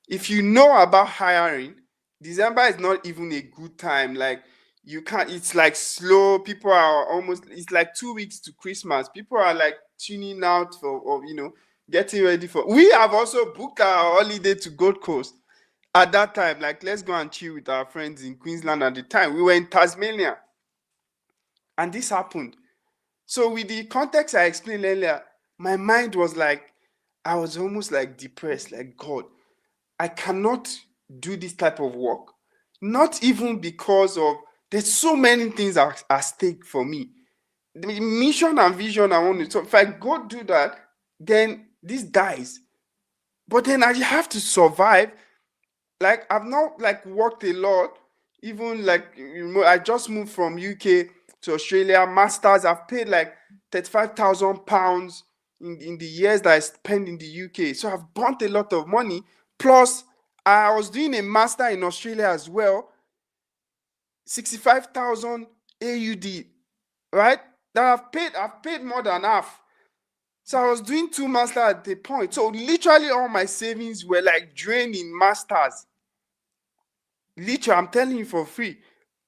If you know about hiring, December is not even a good time. Like, you can't, it's like slow. People are almost, it's like 2 weeks to Christmas. People are like tuning out for, or, getting ready for. We have also booked our holiday to Gold Coast at that time. Like, let's go and chill with our friends in Queensland at the time. We were in Tasmania. And this happened. So with the context I explained earlier, my mind was like, I was almost like depressed, like, God, I cannot do this type of work. Not even because of, there's so many things at stake for me. The mission and vision I want to, so if I go do that, then this dies. But then I have to survive. Like, I've not like worked a lot. Even like, I just moved from UK to Australia, masters. I've paid like 35,000 pounds in the years that I spent in the UK. So I've burnt a lot of money. Plus, I was doing a master in Australia as well, 65,000 AUD, right? That I've paid more than half. So I was doing 2 masters at the point. So literally all my savings were like drained in masters. Literally, I'm telling you for free.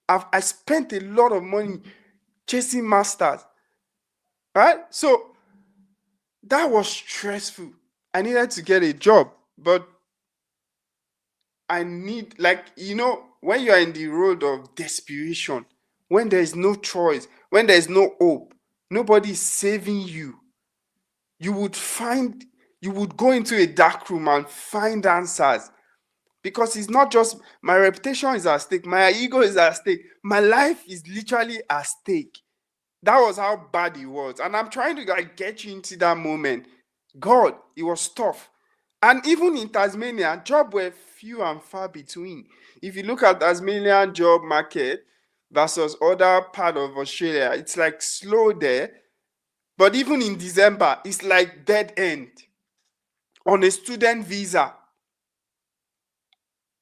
I spent a lot of money chasing masters. Right? So that was stressful. I needed to get a job, but I need, like, when you are in the road of desperation, when there is no choice, when there is no hope, nobody is saving you, you would go into a dark room and find answers. Because it's not just my reputation is at stake, my ego is at stake, my life is literally at stake. That was how bad it was. And I'm trying to like get you into that moment. God, it was tough. And even in Tasmania, jobs were few and far between. If you look at Tasmanian job market versus other part of Australia, it's like slow there. But even in December, it's like dead end on a student visa.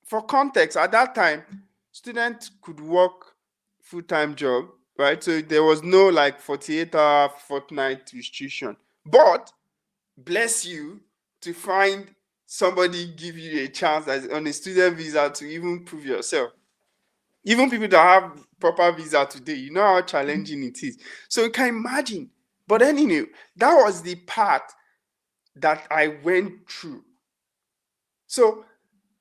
For context, at that time, students could work full-time job, right? So there was no like 48-hour fortnight restriction. But bless you to find somebody give you a chance as on a student visa to even prove yourself. Even people that have proper visa today, you know how challenging it is. So you can imagine. But anyway, that was the part that I went through. So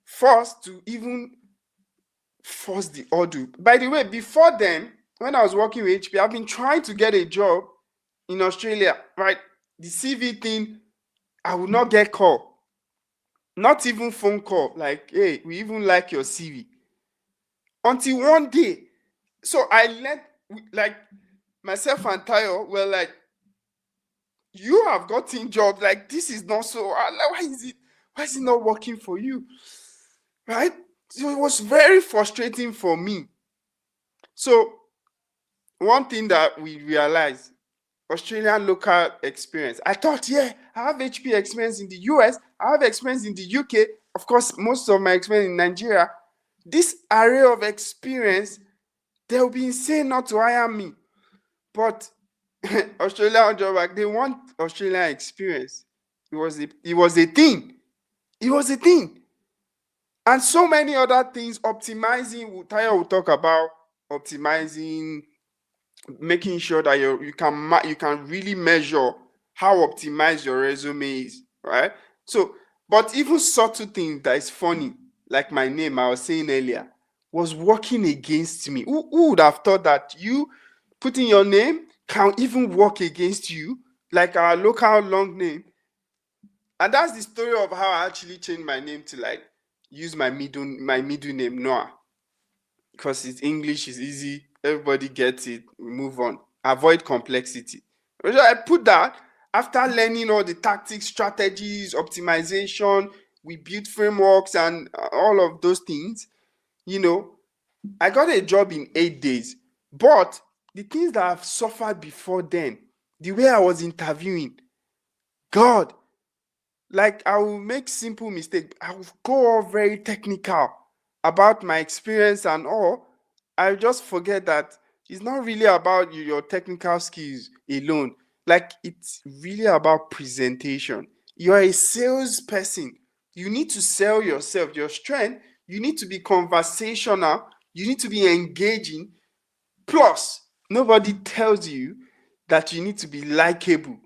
first to even force the order. By the way, before then, when I was working with HP, I've been trying to get a job in Australia, right? The CV thing, I would not get call. Not even phone call. Like, hey, we even like your CV. Until one day. So I let, like, myself and Tayo were like, you have gotten jobs. Like, this is not so. Like, why is it not working for you? Right? So it was very frustrating for me. So one thing that we realized, Australian local experience. I thought, yeah, I have HP experience in the US, I have experience in the UK, of course, most of my experience in Nigeria. This array of experience, they'll be insane not to hire me. But Australian job, like, they want Australian experience. It was a thing. It was a thing. And so many other things, optimizing, Taya will talk about optimizing, making sure that you can really measure how optimized your resume is, right? So, but even subtle things that is funny, like my name, I was saying earlier, was working against me. Who would have thought that you putting your name can even work against you, like our local long name? And that's the story of how I actually changed my name to like use my middle name Noah, because it's English, is easy, everybody gets it, we move on. Avoid complexity. So I put that after learning all the tactics, strategies, optimization, we built frameworks and all of those things, you know, I got a job in 8 days. But the things that I've suffered before then, the way I was interviewing, God, like I will make simple mistake. I will go all very technical about my experience and all. I just forget that it's not really about your technical skills alone. Like it's really about presentation. You're a salesperson. You need to sell yourself, your strength. You need to be conversational. You need to be engaging. Plus, nobody tells you that you need to be likable.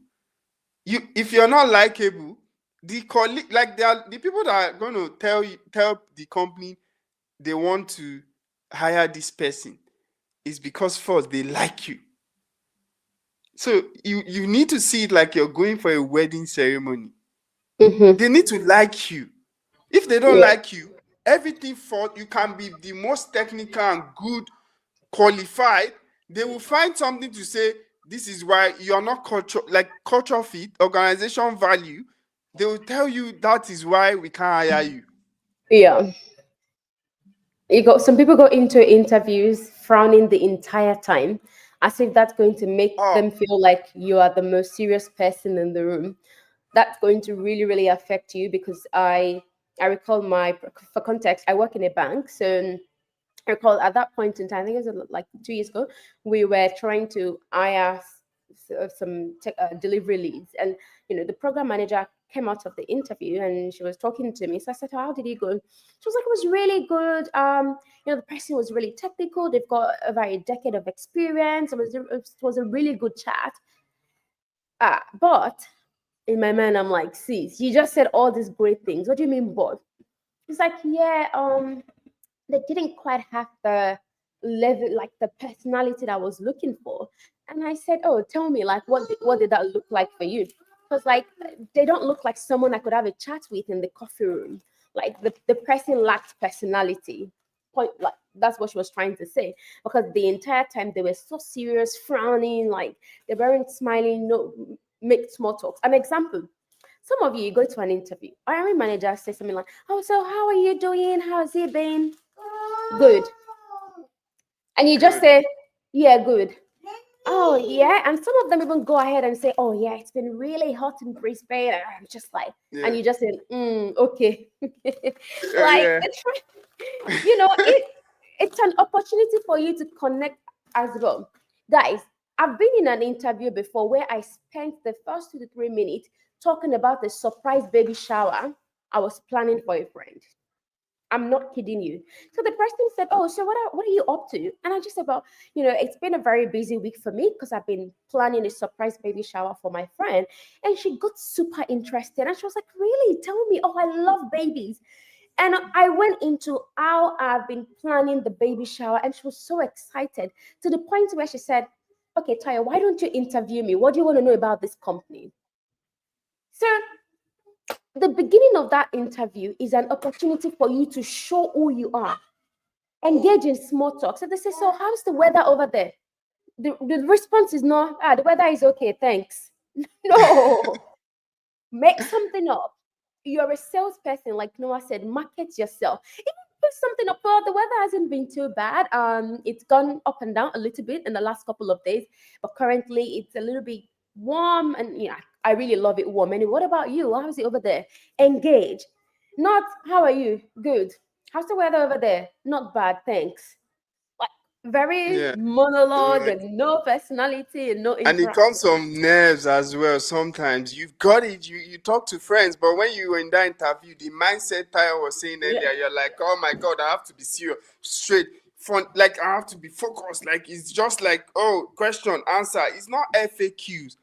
If you're not likable, the colleague, like they are the people that are going to tell the company they want to hire this person, is because first they like you. So you need to see it like you're going for a wedding ceremony. Mm-hmm. They need to like you. If they don't Yeah. like you, everything for you can be the most technical and good qualified, they will find something to say this is why you are not culture fit, organization value. They will tell you that is why we can't hire you. Yeah. You got some people go into interviews frowning the entire time, as if that's going to make Oh, them feel like you are the most serious person in the room. That's going to really, really affect you because I recall for context, I work in a bank. So I recall at that point in time, I think it was like 2 years ago, we were trying to hire some delivery leads, and the program manager came out of the interview and she was talking to me. So I said, "How did it go?" She was like, "It was really good. The person was really technical. They've got over a decade of experience. It was a really good chat." But in my mind, I'm like, "Sis, you just said all these great things. What do you mean, but?" She's like, "Yeah, they didn't quite have the level, like the personality that I was looking for." And I said, "Oh, tell me, like, what did that look like for you?" Because like they don't look like someone I could have a chat with in the coffee room. Like the person lacked personality. Point, like that's what she was trying to say. Because the entire time they were so serious, frowning, like they weren't smiling, no make small talks. An example. Some of you go to an interview. Hiring manager says something like, "Oh, so how are you doing? How's it been?" Good. And you just good. say, "Yeah, good." Oh yeah, and some of them even go ahead and say, "Oh yeah, it's been really hot in Brisbane." And I'm just like, and Yeah, you just say, "Okay." Like yeah. it's, it's an opportunity for you to connect as well, guys. I've been in an interview before where I spent the first 2 to 3 minutes talking about the surprise baby shower I was planning for a friend. I'm not kidding you. So the person said, "Oh, so what are you up to?" And I just said, "Well, it's been a very busy week for me because I've been planning a surprise baby shower for my friend." And she got super interested and she was like, "Really? Tell me. Oh, I love babies." And I went into how I've been planning the baby shower, and she was so excited to the point where she said, "Okay, Taya, why don't you interview me? What do you want to know about this company?" So the beginning of that interview is an opportunity for you to show who you are, engage in small talk. So they say, "So how's the weather over there?" The response is not, "The weather is okay, thanks." No, make something up. You're a salesperson, like Noah said, market yourself. Even put something up. Well, the weather hasn't been too bad. It's gone up and down a little bit in the last couple of days, but currently it's a little bit warm, and yeah, I really love it warm. And what about you? How's it over there? Engage. Not, "How are you? Good. How's the weather over there? Not bad, thanks." Like very Yeah. monologue Like, and no personality and no and it comes interaction. from nerves as well. Sometimes you've got it, you talk to friends, but when you were in that interview, the mindset Tayo was saying Yeah, earlier, you're like, oh my god, I have to be serious, straight front, like I have to be focused. Like it's just like, oh, question, answer. It's not FAQs.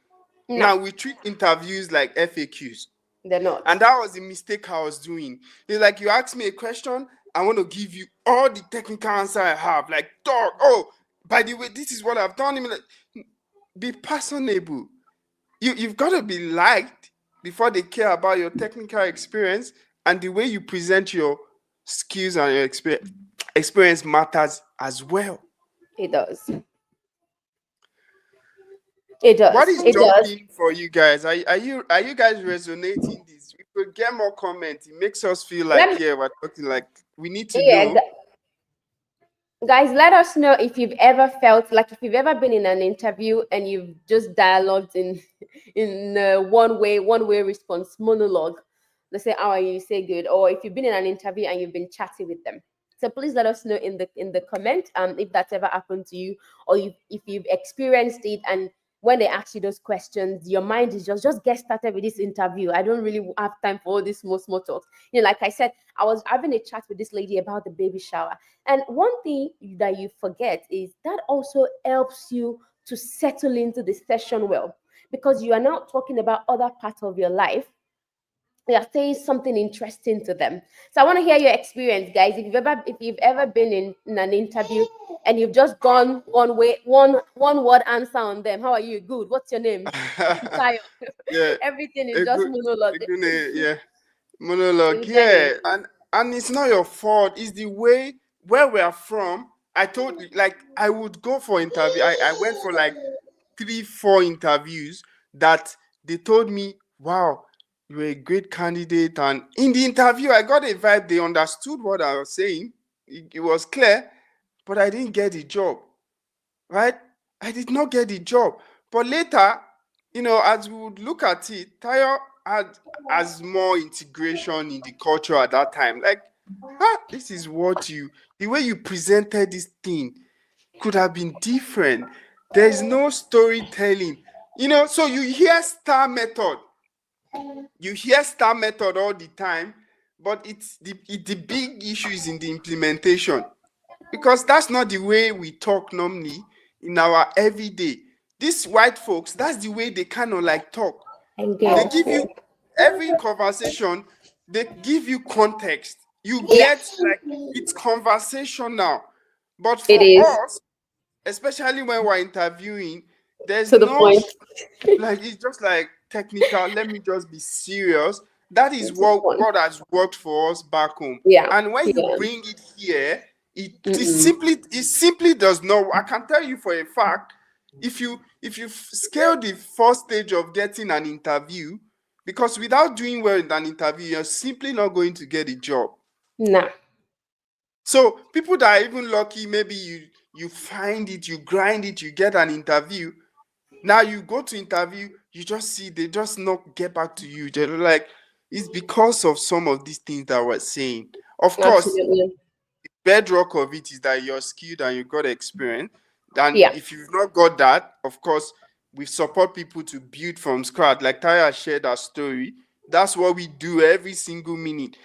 no, Now we treat interviews like FAQs. they're not. And that was the mistake I was doing. It's like you ask me a question, I want to give you all the technical answer I have. Like, dog, oh, by the way, this is what I've done. Like, be personable. You've got to be liked before they care about your technical experience, and the way you present your skills and your experience matters as well. It does. It What does. is It does. dropping for you guys? Are you guys resonating this? We could get more comments. It makes us feel Let like, me, yeah, we're talking like we need to yeah, know. guys, let us know if you've ever felt like, if you've ever been in an interview and you've just dialogued in one way response monologue. They say, "How are you?" You say, "Good." Or if you've been in an interview and you've been chatting with them. So please let us know in the comment, if that's ever happened to you, or if you've experienced it, and when they ask you those questions, your mind is just get started with this interview. I don't really have time for all this small talk. Like I said, I was having a chat with this lady about the baby shower, and one thing that you forget is that also helps you to settle into the session well, because you are now talking about other parts of your life. You are saying something interesting to them. So I want to hear your experience, guys. If you've ever been in an interview and you've just gone one way, one word answer on them. "How are you?" "Good." "What's your name?" "Tayo." Yeah, Everything is a just good, monologue. yeah, monologue. You get Yeah, it. and it's not your fault. It's the way where we are from. I told you, like I would go for interview. I went for like 3, 4 interviews that they told me, wow, you're a great candidate. And in the interview, I got a vibe. They understood what I was saying. It was clear, but I didn't get the job, right? I did not get the job. But later, as we would look at it, Tayo had as more integration in the culture at that time. Like, this is the way you presented this thing could have been different. There's no storytelling. So you hear star method all the time, but the big issue is in the implementation, because that's not the way we talk normally in our everyday. These white folks, that's the way they kind of like talk. They Engage. give you every conversation, they give you context. You Yeah, get like it's conversational. But it for is us, especially when we're interviewing, there's to the no point. like it's just like technical. Let me just be serious. That is It's what fun. what has worked for us back home. Yeah, And when you yeah. bring it here, Mm-mm. it simply does not. I can tell you for a fact, if you scale the first stage of getting an interview, because without doing well in an interview, you're simply not going to get a job. Nah. So people that are even lucky, maybe you find it, you grind it, you get an interview. Now you go to interview, you just see they just not get back to you. They're like, it's because of some of these things that we're saying. Of course, Absolutely. bedrock of it is that you're skilled and you got experience. And Yeah. if you've not got that, of course, we support people to build from scratch. Like Taya shared our story. That's what we do every single minute.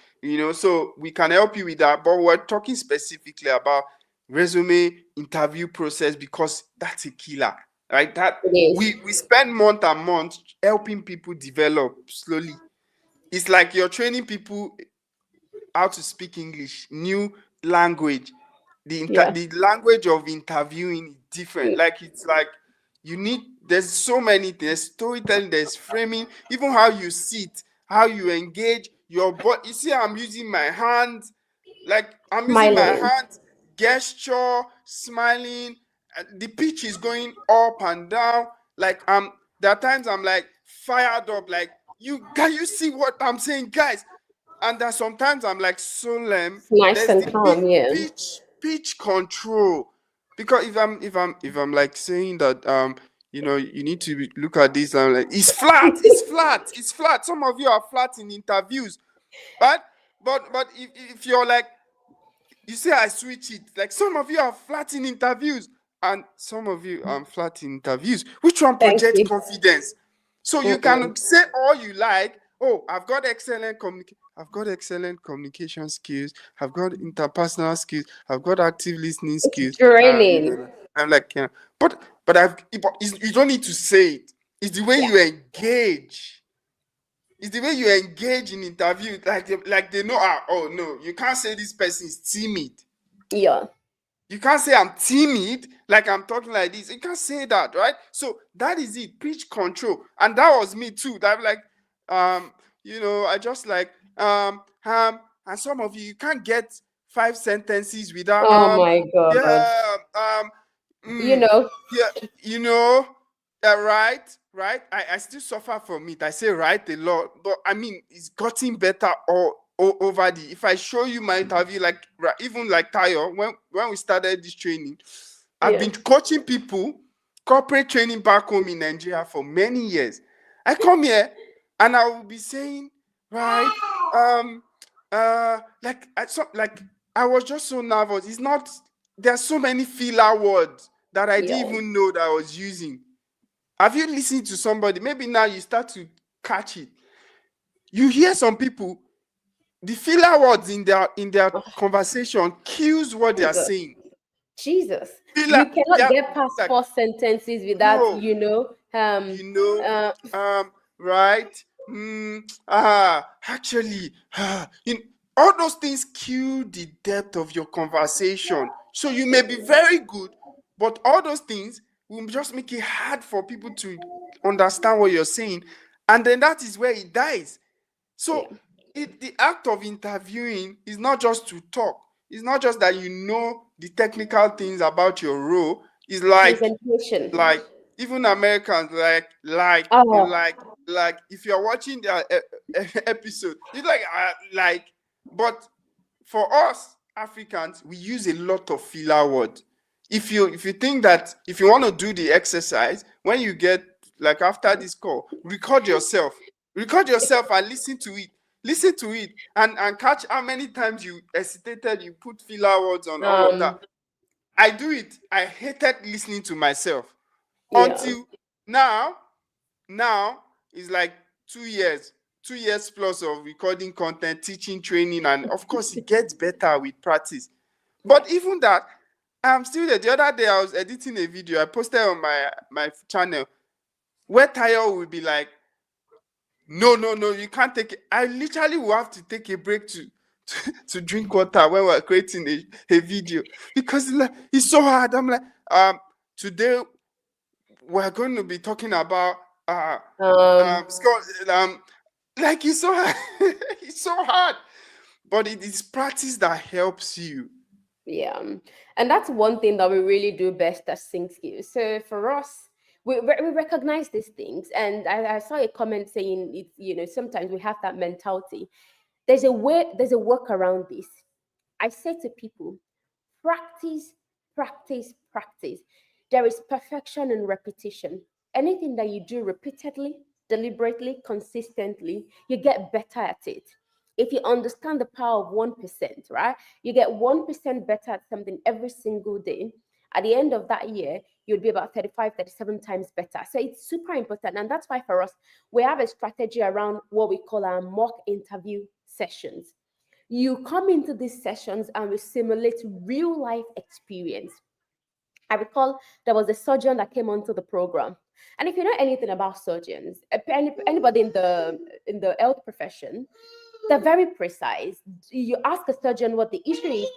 So we can help you with that. But we're talking specifically about resume interview process because that's a killer. Right? That It is. we spend month and month helping people develop slowly. It's like you're training people how to speak English, new language. Yeah. The language of interviewing is different. Mm. Like it's like there's so many things. There's storytelling, there's framing, even how you sit, how you engage your body. You see, I'm using my hands, like I'm using my Smiling. hands, gesture, smiling. The pitch is going up and down. Like there are times I'm like fired up, like you see what I'm saying, guys? And that sometimes I'm like solemn. It's nice There's and the calm. Yeah. pitch control. Because if I'm like saying that you need to look at this, I'm like it's flat. Some of you are flat in interviews, right? But if you're like, you say I switch it, like some of you are flat in interviews and some of you are flat in interviews. Which one Thank projects you. confidence? So you Mm-mm. can say all you like. Oh, I've got excellent communication skills. I've got interpersonal skills. I've got active listening It's skills. draining. I'm like, yeah. But you don't need to say it. It's the way Yeah. you engage. It's the way you engage in interview. Like they know. Oh no, you can't say this person is timid. Yeah. You can't say I'm timid, like I'm talking like this. You can't say that, right? So that is it, pitch control. And that was me too. That I'm like, I just like, and some of you can't get 5 sentences without, Oh my God. yeah, You mm, know. yeah, you know, right. I still suffer from it. I say right a lot, but I mean, it's gotten better over the. If I show you my interview, like even like Tayo, when we started this training, I've Yeah. been coaching people corporate training back home in Nigeria for many years. I come here and I will be saying, right, um, like I was just so nervous. It's not. There's so many filler words that I Yeah. didn't even know that I was using. Have you listened to somebody? Maybe now you start to catch it. You hear some people, the filler words in their Oh, conversation kills what they are Jesus. saying. Jesus. Filler, You they cannot are get past like, 4 sentences without, no, you know, uh, right? Actually, all those things kill the depth of your conversation. So you may be very good, but all those things will just make it hard for people to understand what you're saying. And then that is where it dies. yeah. So the act of interviewing is not just to talk. It's not just that you know the technical things about your role. It's Presentation. like even Americans Oh, like if you're watching their episode, it's like. But for us Africans, we use a lot of filler words. If you think that if you want to do the exercise, when you get like after this call, record yourself and listen to it and catch how many times you hesitated, you put filler words on all of that. um, I do it. I hated listening to myself yeah. until now. Now it's like 2 years, 2 years plus of recording content, teaching, training, and of course it gets better with practice. But even that, I'm still there. The other day I was editing a video I posted on my channel where Tayo will be like, no, you can't take it. I literally will have to take a break to drink water when we're creating a video because it's so hard. I'm like, today we're going to be talking about Um, like it's so hard. It's so hard, but it is practice that helps you. yeah. And that's one thing that we really do best as sync skills. So for us, we recognize these things. And I saw a comment saying it, sometimes we have that mentality. There's a work around this. I say to people, practice, practice, practice. There is perfection in repetition. Anything that you do repeatedly, deliberately, consistently, you get better at it. If you understand the power of 1%, right? You get 1% better at something every single day. At the end of that year, you'd be about 35, 37 times better. So it's super important. And that's why for us, we have a strategy around what we call our mock interview sessions. You come into these sessions and we simulate real life experience. I recall there was a surgeon that came onto the program. And if you know anything about surgeons, anybody in the health profession, they're very precise. You ask a surgeon what the issue is,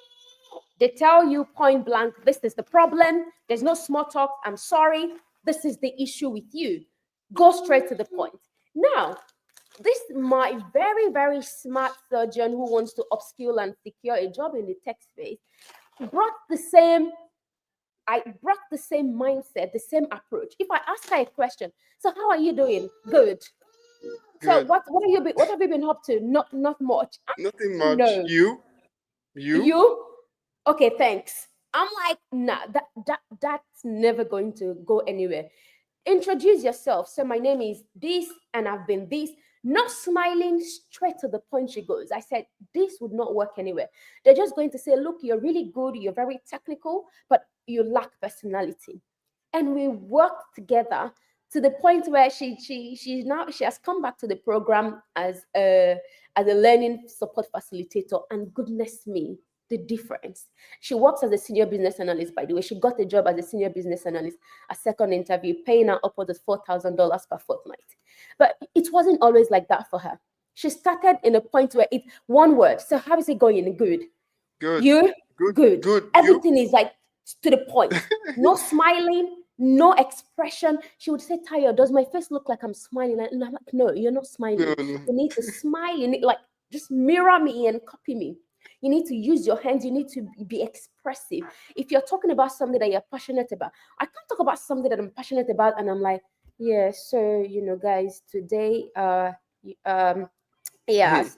they tell you point blank, this is the problem. There's no small talk. I'm sorry. This is the issue with you. Go straight to the point. Now, this my very, very smart surgeon who wants to upskill and secure a job in the tech space brought the same I brought the same mindset, the same approach. If I ask her a question, so how are you doing? Good. So Good. what have you been up to? Not much. Nothing much. No. You. You? Okay, thanks. I'm like, nah, that's never going to go anywhere. Introduce yourself. So my name is this and I've been this. Not smiling, straight to the point she goes. I said, this would not work anywhere. They're just going to say, look, you're really good, you're very technical, but you lack personality. And we worked together to the point where she has come back to the program as a learning support facilitator. And goodness me, the difference. She works as a senior business analyst, by the way. She got a job as a senior business analyst, a second interview, paying her upwards of $4,000 per fortnight. But it wasn't always like that for her. She started in a point where it's one word. So how is it going? Good. Good. You? Good. Good. Good. You. Everything is like to the point. No smiling, no expression. She would say, Tayo, does my face look like I'm smiling? And I'm like, no, you're not smiling. No, no. You need to smile. You need like just mirror me and copy me. You need to use your hands. You need to be expressive. If you're talking about something that you're passionate about, I can't talk about something that I'm passionate about and I'm like, yeah, so guys, today, Hmm. yes,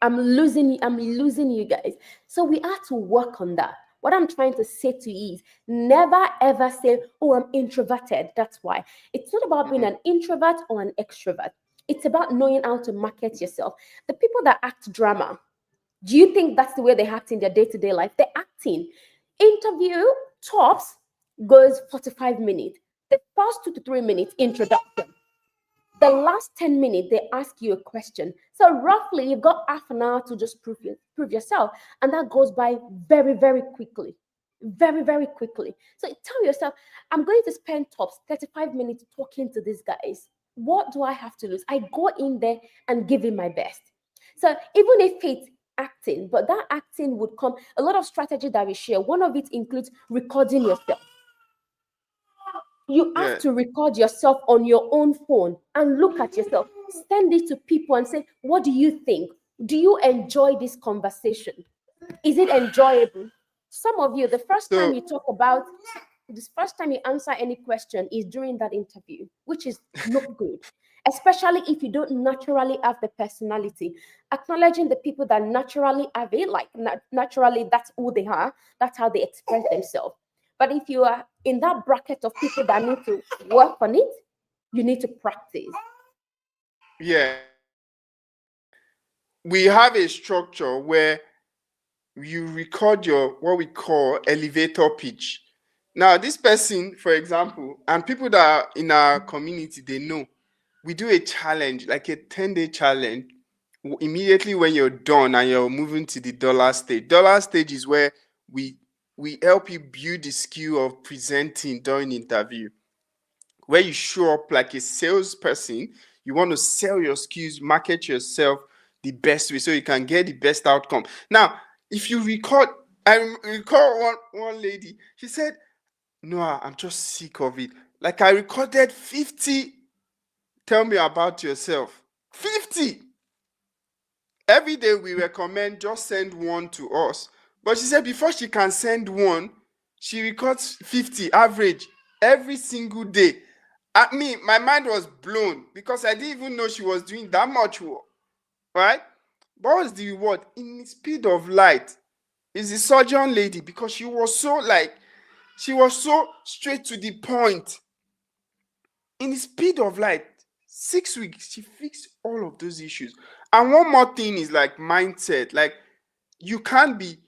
I'm losing you guys. So we have to work on that. What I'm trying to say to you is never ever say, oh, I'm introverted. That's why. It's not about being Hmm. an introvert or an extrovert. It's about knowing how to market yourself. The people that act drama, do you think that's the way they act in their day-to-day life? They're acting. Interview tops goes 45 minutes. The first 2 to 3 minutes, introduction. The last 10 minutes, they ask you a question. So roughly, you've got half an hour to just prove yourself. And that goes by very, very quickly. Very, very quickly. So tell yourself, I'm going to spend tops 35 minutes talking to these guys. What do I have to lose? I go in there and give it my best. So even if it's acting, but that acting would come, a lot of strategy that we share. One of it includes recording yourself. You have Yeah. to record yourself on your own phone and look at yourself. Send it to people and say, what do you think? Do you enjoy this conversation? Is it enjoyable? Some of you, So the first time you answer any question is during that interview, which is not good, especially if you don't naturally have the personality. Acknowledging the people that naturally have it, like naturally, that's who they are, that's how they express themselves. But if you are in that bracket of people that need to work on it, you need to practice. yeah, we have a structure where you record your what we call elevator pitch. Now, this person, for example, and people that are in our community, they know we do a challenge, like a 10-day challenge. Immediately when you're done and you're moving to the dollar stage. Dollar stage is where we we help you build the skill of presenting during interview, where you show up like a salesperson. You want to sell your skills, market yourself the best way so you can get the best outcome. Now, if you record, I recall one lady, she said, Noah, I'm just sick of it. Like I recorded 50, tell me about yourself. 50. Every day we recommend just send one to us. But she said before she can send one, she records 50 average every single day. At me, my mind was blown because I didn't even know she was doing that much work, right? What was the reward? In the speed of light is the surgeon lady, because she was so like She was so straight to the point. In the speed of light, 6 weeks, she fixed all of those issues. And one more thing is like mindset. Like you can't be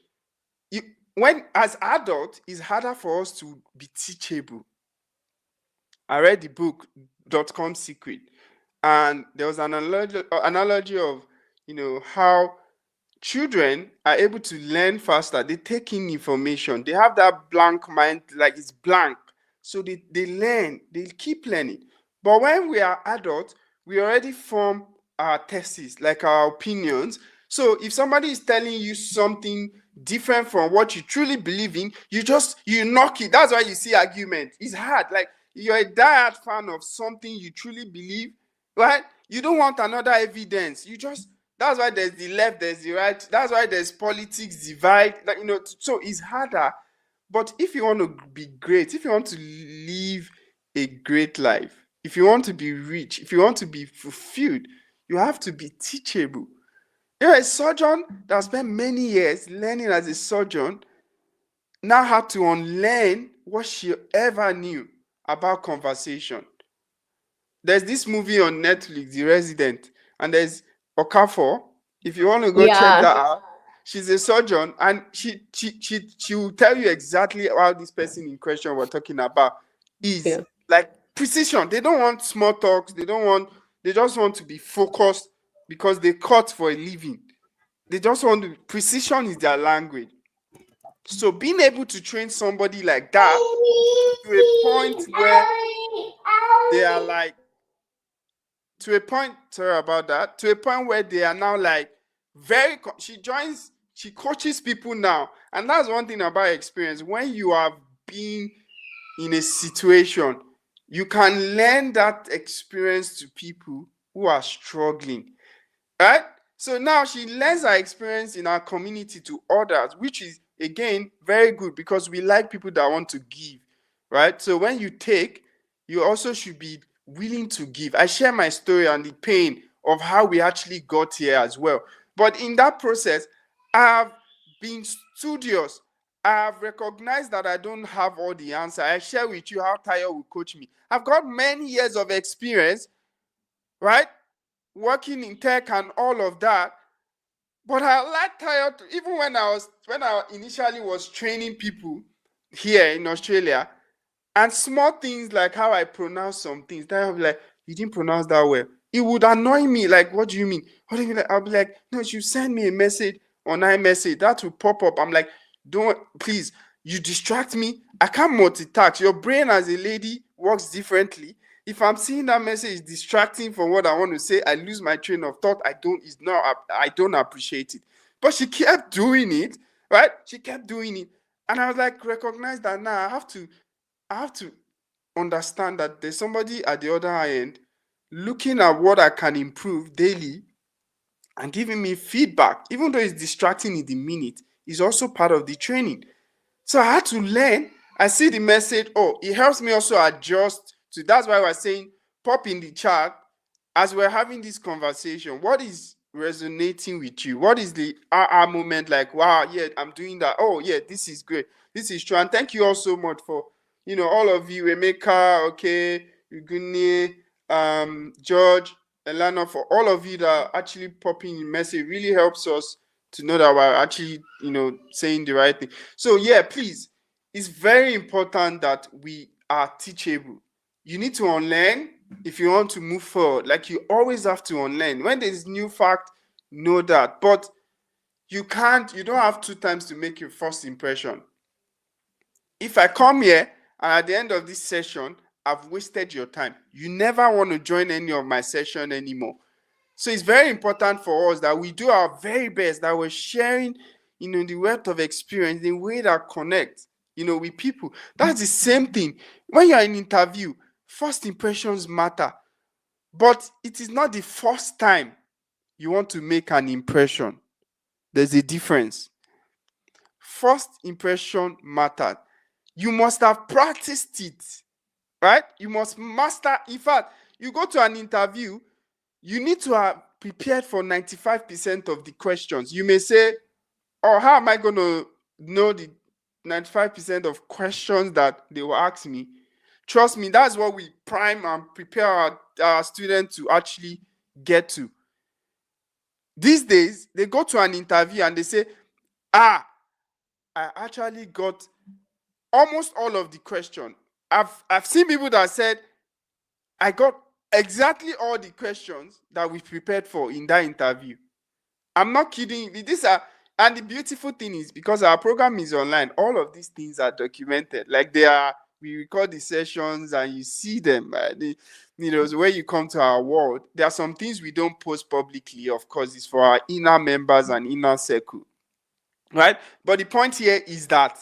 you when as adult, it's harder for us to be teachable. I read the book .com Secret, and there was an analogy of how children are able to learn faster. They take in information. They have that blank mind, like it's blank. So they learn, they keep learning. But when we are adults, we already form our thesis, like our opinions. So if somebody is telling you something different from what you truly believe in, you knock it. That's why you see argument. It's hard. Like you're a diehard fan of something you truly believe, right? You don't want another evidence. That's why there's the left, there's the right. That's why there's politics divide. Like so it's harder. But if you want to be great, if you want to live a great life, if you want to be rich, if you want to be fulfilled, you have to be teachable. You're a surgeon that spent many years learning as a surgeon, now had to unlearn what she ever knew about conversation. There's this movie on Netflix, The Resident, and there's Okafor. If you want to go check Yeah. that out, she's a surgeon, and she will tell you exactly how this person in question we're talking about is. Yeah. Like precision. They don't want small talks. They just want to be focused because they cut for a living. They just want to, precision is their language. So being able to train somebody like that to a point where they are like, to a point, sorry about that, to a point where they are now like she coaches people now. And that's one thing about experience. When you have been in a situation, you can lend that experience to people who are struggling, right? So now she lends her experience in our community to others, which is again very good because we like people that want to give, right? So when you take, you also should be willing to give. I share my story and the pain of how we actually got here as well. But in that process, I've been studious. I've recognized that I don't have all the answer. I share with you how Tayo will coach me. I've got many years of experience, right? Working in tech and all of that. But I like Tayo to, even when I initially was training people here in Australia, and small things like how I pronounce some things, Tayo will be like, you didn't pronounce that well. It would annoy me. Like, what do you mean? What do you mean? Like, I'll be like, no, you send me a message on iMessage. That will pop up. I'm like, don't, please, you distract me. I can't multitask. Your brain as a lady works differently. If I'm seeing that message distracting from what I want to say, I lose my train of thought. I don't appreciate it. But she kept doing it, right? She kept doing it. And I was like, recognize that now I have to understand that there's somebody at the other end looking at what I can improve daily and giving me feedback, even though it's distracting in the minute, is also part of the training. So I had to learn. I see the message. Oh, it helps me also adjust to. That's why we're saying pop in the chat as we're having this conversation. What is resonating with you? What is the moment like? Wow, yeah, I'm doing that. Oh, yeah, this is great. This is true. And thank you all so much for all of you, Emeka, okay, Ugune, George, Elana, for all of you that are actually popping in message. It really helps us to know that we're actually, saying the right thing. So yeah, please, it's very important that we are teachable. You need to unlearn if you want to move forward. Like you always have to unlearn. When there's new fact, know that. But you don't have 2 times to make your first impression. If I come here and at the end of this session, I've wasted your time, you never want to join any of my session anymore. So it's very important for us that we do our very best, that we're sharing, the wealth of experience in a way that connects, with people. That's the same thing. When you're in an interview, first impressions matter. But it is not the first time you want to make an impression. There's a difference. First impression matters. You must have practiced it, right? You must master. In fact, you go to an interview, you need to have prepared for 95% of the questions. You may say, oh, how am I going to know 95% of questions that they will ask me. Trust me, that's what we prime and prepare our students to actually get to. These days, they go to an interview and they say, ah, I actually got almost all of the question. I've seen people that said, I got exactly all the questions that we prepared for in that interview. I'm not kidding. These are, and the beautiful thing is because our program is online, all of these things are documented. Like they are, we record the sessions and you see them. So when you come to our world, there are some things we don't post publicly. Of course, it's for our inner members and inner circle, right? But the point here is that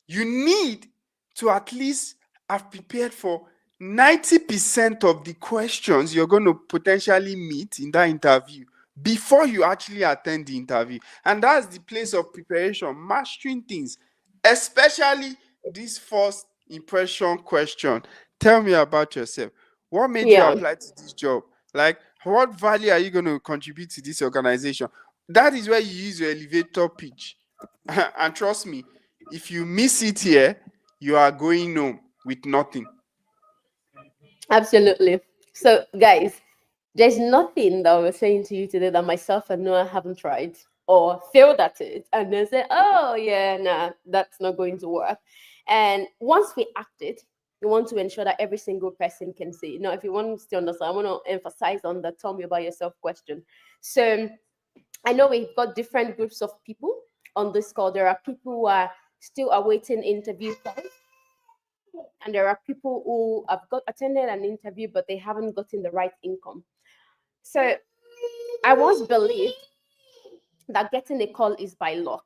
you need to at least have prepared for 90% of the questions you're going to potentially meet in that interview before you actually attend the interview. And that's the place of preparation, mastering things, especially this first impression question. Tell me about yourself. What made you Yeah, apply to this job? Like, what value are you going to contribute to this organization? That is where you use your elevator pitch. And trust me, if you miss it here, you are going home with nothing. absolutely. So, guys, there's nothing that we're saying to you today that myself and Noah haven't tried or failed at it and then say, oh, yeah, nah, that's not going to work. And once we act it, we want to ensure that every single person can see. Now, if you want to understand, I want to emphasize on the tell me about yourself question. So, I know we've got different groups of people on this call. There are people who are still awaiting interview calls, and there are people who have got attended an interview but they haven't gotten the right income. So I once believed that getting a call is by luck.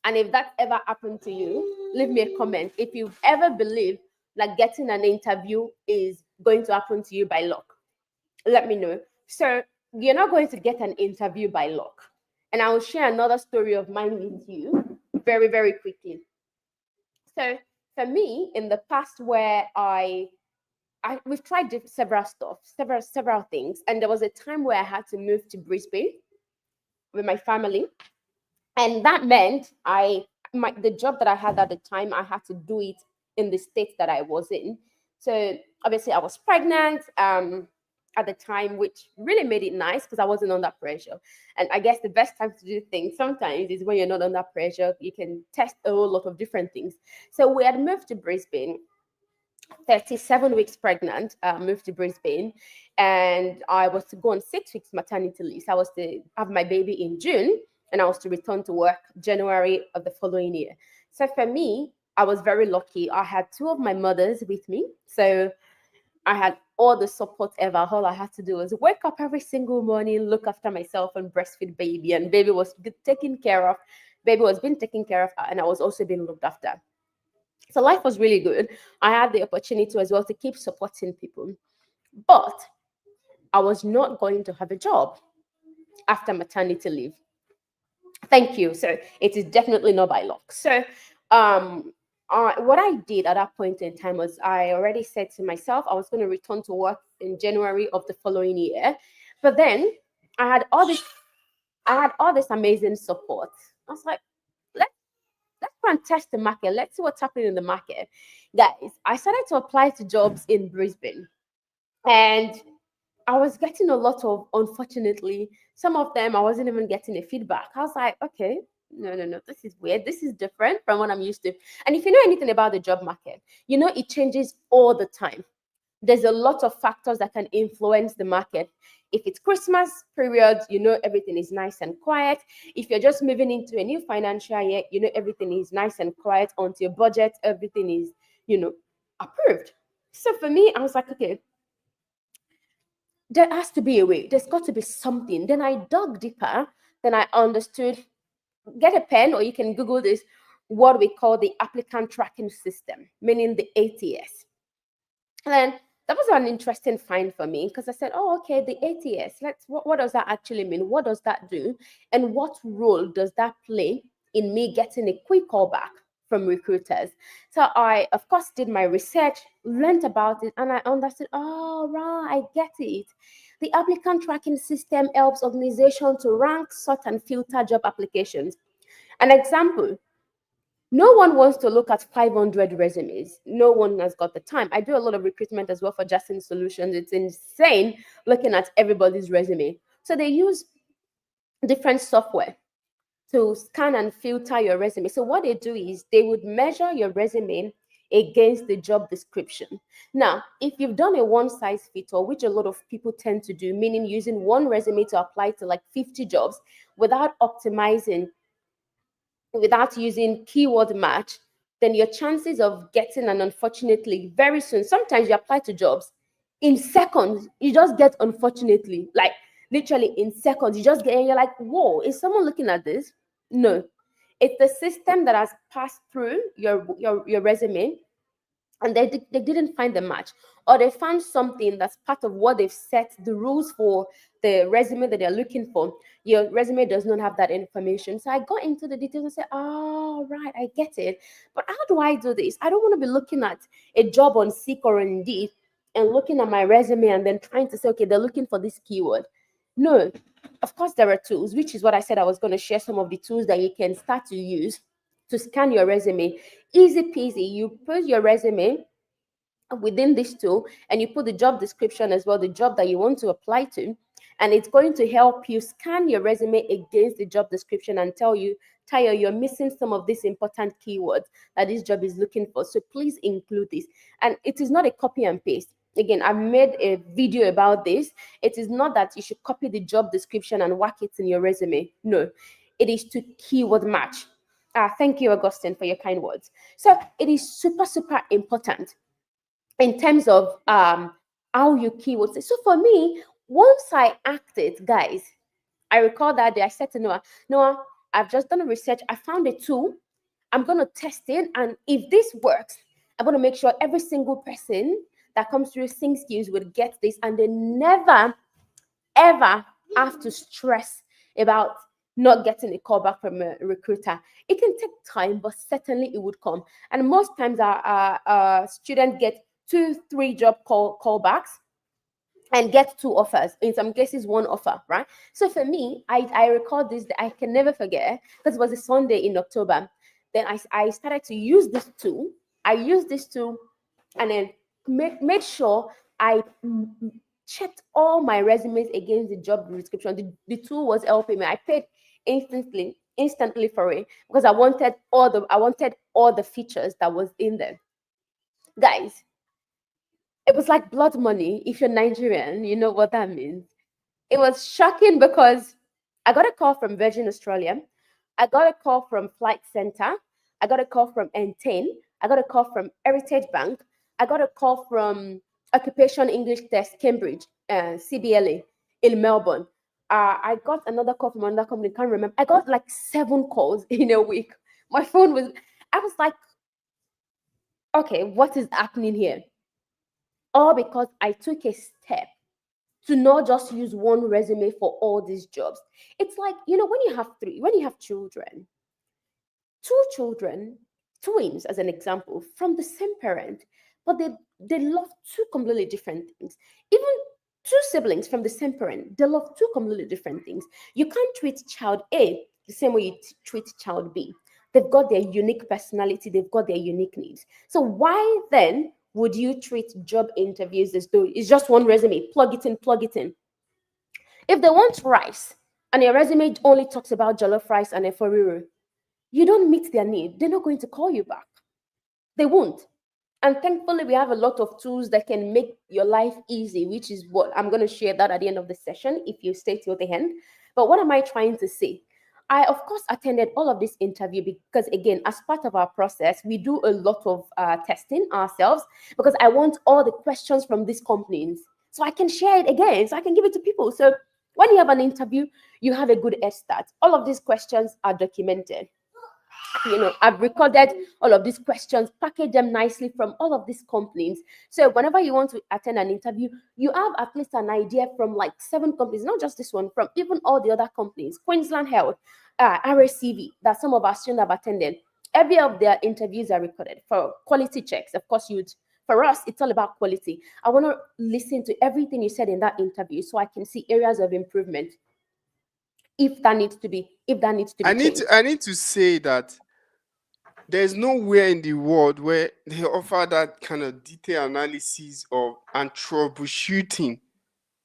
And if that ever happened to you, leave me a comment. If you've ever believed that getting an interview is going to happen to you by luck, let me know. So you're not going to get an interview by luck. And I will share another story of mine with you very, very quickly. So for me, in the past where we've tried several stuff, several things, and there was a time where I had to move to Brisbane with my family, and that meant the job that I had at the time, I had to do it in the state that I was in. So obviously I was pregnant at the time, which really made it nice because I wasn't under pressure. And I guess the best time to do things sometimes is when you're not under pressure. You can test a whole lot of different things. So we had moved to Brisbane, 37 weeks pregnant, moved to Brisbane, and I was to go on 6 weeks maternity leave. So I was to have my baby in June, and I was to return to work January of the following year. So for me, I was very lucky. I had two of my mothers with me. So I had all the support ever. All I had to do was wake up every single morning, look after myself, and breastfeed baby. And baby was taken care of. Baby was being taken care of, and I was also being looked after. So life was really good. I had the opportunity as well to keep supporting people. But I was not going to have a job after maternity leave. Thank you. So it is definitely not by luck. So what I did at that point in time was I already said to myself I was going to return to work in January of the following year. But then I had all this I had all this amazing support. I was like, let's go and test the market. Let's see what's happening in the market. Guys, I started to apply to jobs in Brisbane. And I was getting a lot of, unfortunately, some of them I wasn't even getting a feedback. I was like, okay, no, this is weird. This is different from what I'm used to. And if you know anything about the job market, you know it changes all the time. There's a lot of factors that can influence the market. If it's Christmas period, you know everything is nice and quiet. If you're just moving into a new financial year, you know everything is nice and quiet onto your budget. Everything is, approved. So for me, I was like, okay, there has to be a way. There's got to be something. Then I dug deeper. Then I understood. Get a pen, or you can Google this. What we call the applicant tracking system, meaning the ATS. And then that was an interesting find for me because I said, "Oh, okay, the ATS. What does that actually mean? What does that do? And what role does that play in me getting a quick callback from recruiters?" So I, of course, did my research, learned about it, and I understood. Oh, right, I get it. The applicant tracking system helps organizations to rank, sort, and filter job applications. An example: No one wants to look at 500 resumes. No one has got the time. I do a lot of recruitment as well for Justin Solutions. It's insane looking at everybody's resume. So they use different software to scan and filter your resume. So what they do is they would measure your resume against the job description. Now, if you've done a one size fit all, which a lot of people tend to do, meaning using one resume to apply to like 50 jobs without optimizing, without using keyword match, then your chances of getting an unfortunately very soon, sometimes you apply to jobs in seconds, you just get unfortunately, like literally in seconds, you just get, and you're like, whoa, is someone looking at this? No. It's the system that has passed through your resume and they didn't find the match, or they found something that's part of what they've set the rules for the resume that they're looking for. Your resume does not have that information. So I got into the details and said, oh right, I get it, but how do I do this? I don't want to be looking at a job on Seek or Indeed and looking at my resume and then trying to say, okay, they're looking for this keyword. No. Of course there are tools, which is what I said I was going to share some of the tools that you can start to use to scan your resume. Easy peasy. You put your resume within this tool and you put the job description as well, the job that you want to apply to, and it's going to help you scan your resume against the job description and tell you, Tayo, you're missing some of these important keywords that this job is looking for, so please include this. And it is not a copy and paste. Again, I've made a video about this. It is not that you should copy the job description and whack it in your resume. No, it is to keyword match. Thank you, Augustine, for your kind words. So it is super, super important in terms of how you keywords. So for me, once I acted, guys, I recall that day I said to Noah, Noah, I've just done a research. I found a tool. I'm going to test it. And if this works, I'm going to make sure every single person that comes through Sing Skills would get this. And they never, ever have to stress about not getting a call back from a recruiter. It can take time, but certainly it would come. And most times our students get 2-3 job callbacks and get 2 offers, in some cases 1 offer, right? So for me, I recall this, I can never forget, because it was a Sunday in October. Then I started to use this tool. I used this tool and then made sure I checked all my resumes against the job description. The tool was helping me. I paid instantly for it because I wanted all the features that was in there. Guys, it was like blood money. If you're Nigerian, you know what that means. It was shocking because I got a call from Virgin Australia. I got a call from Flight Center. I got a call from N10. I got a call from Heritage Bank. I got a call from Occupation English Test Cambridge, CBLA in Melbourne. I got another call from another company, can't remember. I got like 7 calls in a week. My phone was, I was like, okay, what is happening here? All because I took a step to not just use one resume for all these jobs. It's like, when you have children, 2 children, twins as an example, from the same parent, but they love 2 completely different things. Even 2 siblings from the same parent, they love 2 completely different things. You can't treat child A the same way you treat child B. They've got their unique personality, they've got their unique needs. So why then would you treat job interviews as though it's just one resume, plug it in, plug it in? If they want rice and your resume only talks about jollof rice and eforiru, you don't meet their need, they're not going to call you back. They won't. And thankfully, we have a lot of tools that can make your life easy, which is what I'm going to share that at the end of the session if you stay till the end. But what am I trying to say? I, of course, attended all of this interview because, again, as part of our process, we do a lot of testing ourselves because I want all the questions from these companies so I can share it again, so I can give it to people. So when you have an interview, you have a good head start. All of these questions are documented. I've recorded all of these questions, package them nicely from all of these companies. So whenever you want to attend an interview, you have at least an idea from like 7 companies, not just this one, from even all the other companies, Queensland Health, RSCV, that some of our students have attended. Every of their interviews are recorded for quality checks. Of course, for us, it's all about quality. I want to listen to everything you said in that interview so I can see areas of improvement if that needs to be changed. I need to say that there's nowhere in the world where they offer that kind of detailed analysis of and troubleshooting,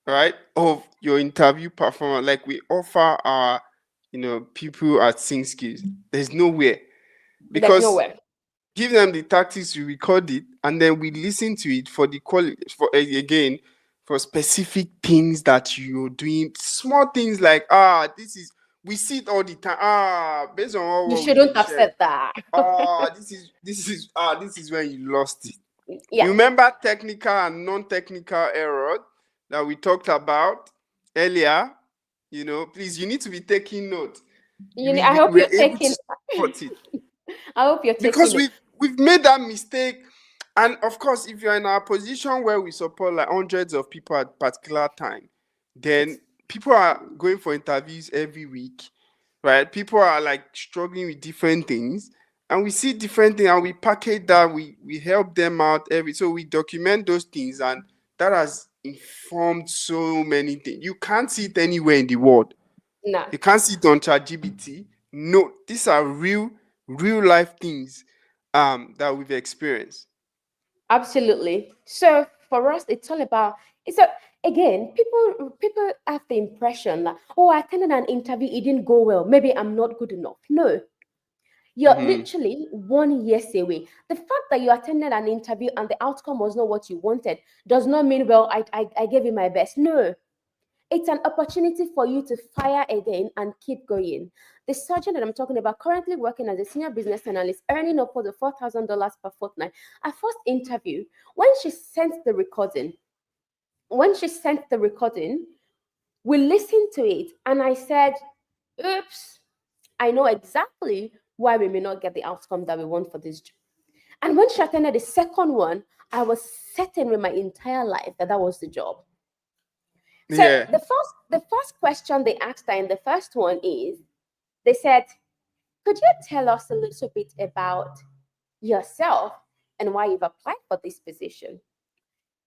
right, of your interview performance like we offer our, people at Sync Skills. There's nowhere, There's because nowhere. give them the tactics, we record it, and then we listen to it for the quality, for again, for specific things that you're doing, small things like, this is, we see it all the time, based on You what we've shouldn't been have sharing, said that. this is when you lost it. Yeah. You remember technical and non-technical error that we talked about earlier? Please, you need to be taking note. I hope We're you're able to taking. spot it, I hope you're because taking it. we've made that mistake. And of course, if you're in our position where we support like hundreds of people at particular time, then people are going for interviews every week, right? People are like struggling with different things, and we see different things, and we package that, we help them out so we document those things, and that has informed so many things. You can't see it anywhere in the world. No. You can't see it on ChatGPT. No, these are real life things that we've experienced. Absolutely. So for us, it's all about. So again, people have the impression that, oh, I attended an interview, it didn't go well. Maybe I'm not good enough. No, you're Mm-hmm. literally 1 year away. The fact that you attended an interview and the outcome was not what you wanted does not mean, well, I gave you my best. No, it's an opportunity for you to fire again and keep going. The surgeon that I'm talking about, currently working as a senior business analyst, earning upwards of $4,000 per fortnight. Our first interview, when she sent the recording, when she sent the recording, we listened to it, and I said, "Oops, I know exactly why we may not get the outcome that we want for this job." And when she attended the second one, I was certain with my entire life that that was the job. So Yeah. the first question they asked her in the first one is, they said, "Could you tell us a little bit about yourself and why you've applied for this position?"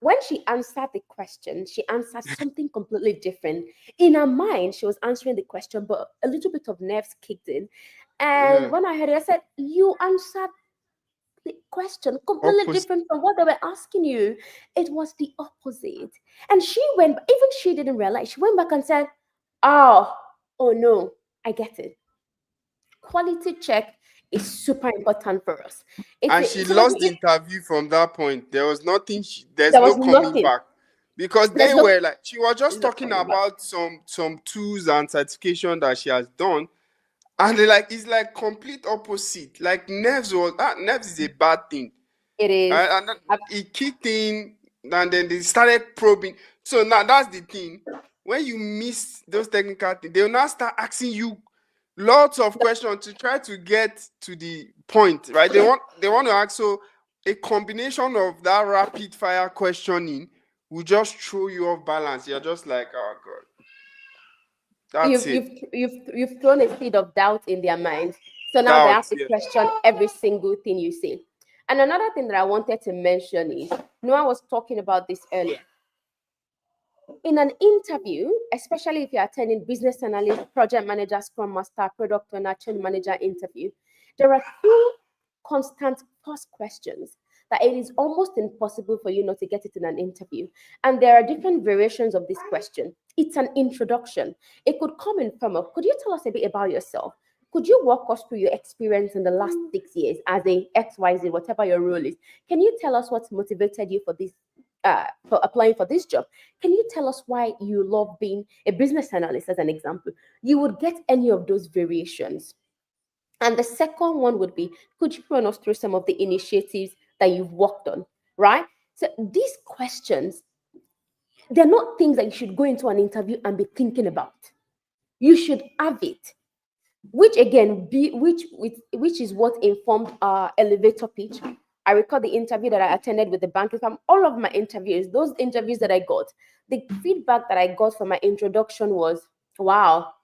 When she answered the question, she answered something completely different. In her mind, she was answering the question, but a little bit of nerves kicked in. And Yeah. when I heard it, I said, "You answered the question completely Opposite. different from what they were asking you." It was the opposite. And she went, even she didn't realize, she went back and said, "Oh, oh no, I get it. Quality check is super important for us." And she So lost the interview from that point. There was nothing. There's there no was coming nothing. back, because There's they no, were like, she was just no talking coming back. about some tools and certification that she has done, and they like, it's like complete opposite. Like nerves is a bad thing. It is. And then it kicked in, and then they started probing. So now that's the thing. When you miss those technical things, they'll now start asking you lots of questions to try to get to the point, right? They want to ask. So a combination of that rapid fire questioning will just throw you off balance. You're just like, oh god, that's you've it. you've you've thrown a seed of doubt in their minds. So now they have Doubt, to yeah. question every single thing you say. And another thing that I wanted to mention is, Noah was talking about this earlier. In an interview, especially if you're attending business analyst, project manager, scrum master, product owner, change manager interview, there are two constant first questions that it is almost impossible for you not to get it in an interview. And there are different variations of this question. It's an introduction. It could come in from a, "Could you tell us a bit about yourself? Could you walk us through your experience in the last 6 years as a XYZ, whatever your role is? Can you tell us what's motivated you for applying for this job? Can you tell us why you love being a business analyst?" As an example, you would get any of those variations. And the second one would be, "Could you run us through some of the initiatives that you've worked on?" Right? So these questions, they're not things that you should go into an interview and be thinking about. You should have it. Which again, which is what informed our elevator pitch. I recall the interview that I attended with the bank. From all of my interviews, those interviews that I got, the feedback that I got from my introduction was, "Wow,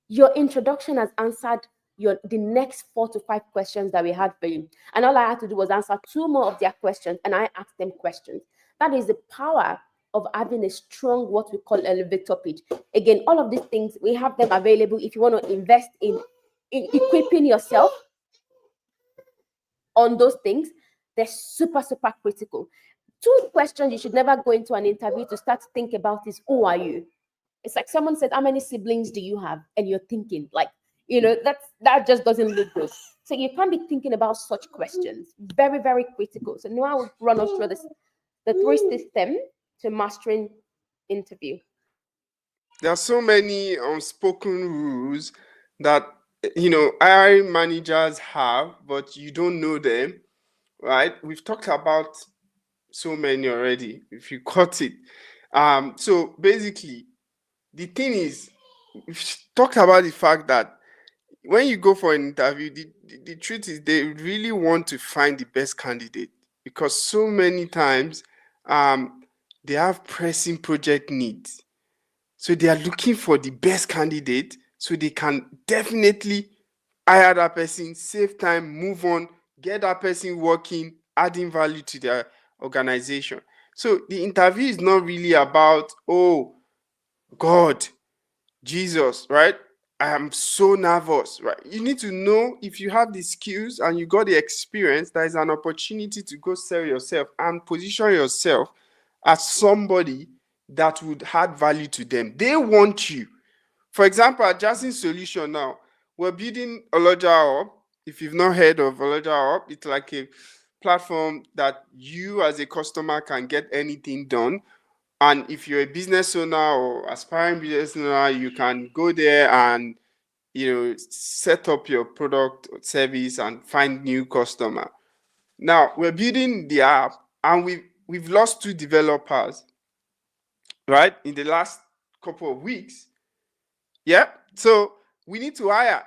your introduction has answered the next 4 to 5 questions that we had for you." And all I had to do was answer two more of their questions, and I asked them questions. That is the power of having a strong, what we call, elevator pitch. Again, all of these things, we have them available if you want to invest in equipping yourself on those things, they're super, super critical. Two questions you should never go into an interview to start to think about is, who are you? It's like someone said, how many siblings do you have? And you're thinking, like, that just doesn't look good. So you can't be thinking about such questions. Very, very critical. So now I will run us through the three system to mastering interview. There are so many unspoken rules that hiring managers have, but you don't know them, right? We've talked about so many already. If you caught it, so basically, the thing is, we've talked about the fact that when you go for an interview, the truth is they really want to find the best candidate, because so many times they have pressing project needs. So they are looking for the best candidate so they can definitely hire that person, save time, move on, get that person working, adding value to their organization. So the interview is not really about, oh God, Jesus, right? I am so nervous, right? You need to know, if you have the skills and you got the experience, there is an opportunity to go sell yourself and position yourself as somebody that would add value to them. They want you. For example, at Jazzin Solution now, we're building Oloja Up. If you've not heard of Oloja Up, it's like a platform that you as a customer can get anything done. And if you're a business owner or aspiring business owner, you can go there and set up your product or service and find new customer. Now we're building the app, and we've lost 2 developers, right, in the last couple of weeks. Yeah, so we need to hire.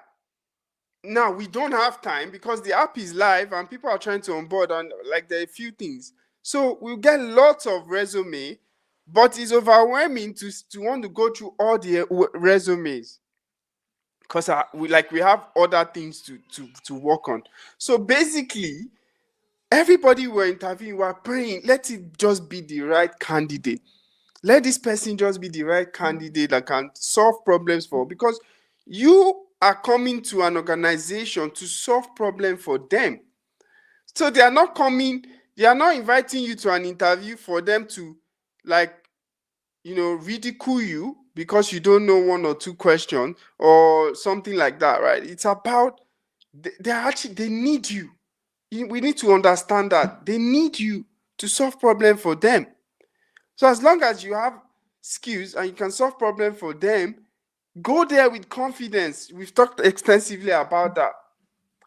Now we don't have time because the app is live and people are trying to onboard, and like there are a few things. So we'll get lots of resume, but it's overwhelming to want to go through all the resumes, because we have other things to work on. So basically, everybody we're interviewing, we're praying, let it just be the right candidate. Let this person just be the right candidate that can solve problems for, because you are coming to an organization to solve problems for them. So they are not inviting you to an interview for them to, like, ridicule you because you don't know one or two questions or something like that, right? It's about they need you. We need to understand that they need you to solve problems for them. So as long as you have skills and you can solve problems for them, go there with confidence. We've talked extensively about that,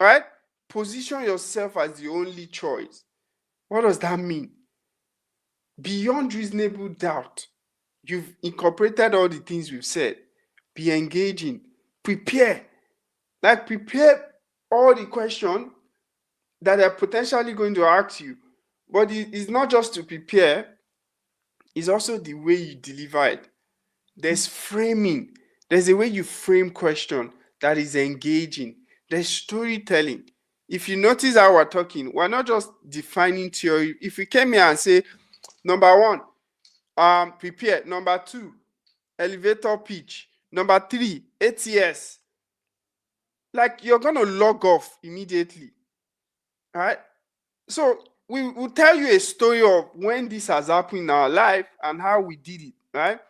right? Position yourself as the only choice. What does that mean? Beyond reasonable doubt, you've incorporated all the things we've said. Be engaging. Prepare. Prepare all the questions that they're potentially going to ask you. But it's not just to prepare, it's also the way you deliver it. There's framing. There's a way you frame question that is engaging. There's storytelling. If you notice how we're talking, we're not just defining theory. If we came here and say, number one, prepare. Number two, elevator pitch. Number three, ATS. Like, you're going to log off immediately. All right? So we will tell you a story of when this has happened in our life and how we did it, right?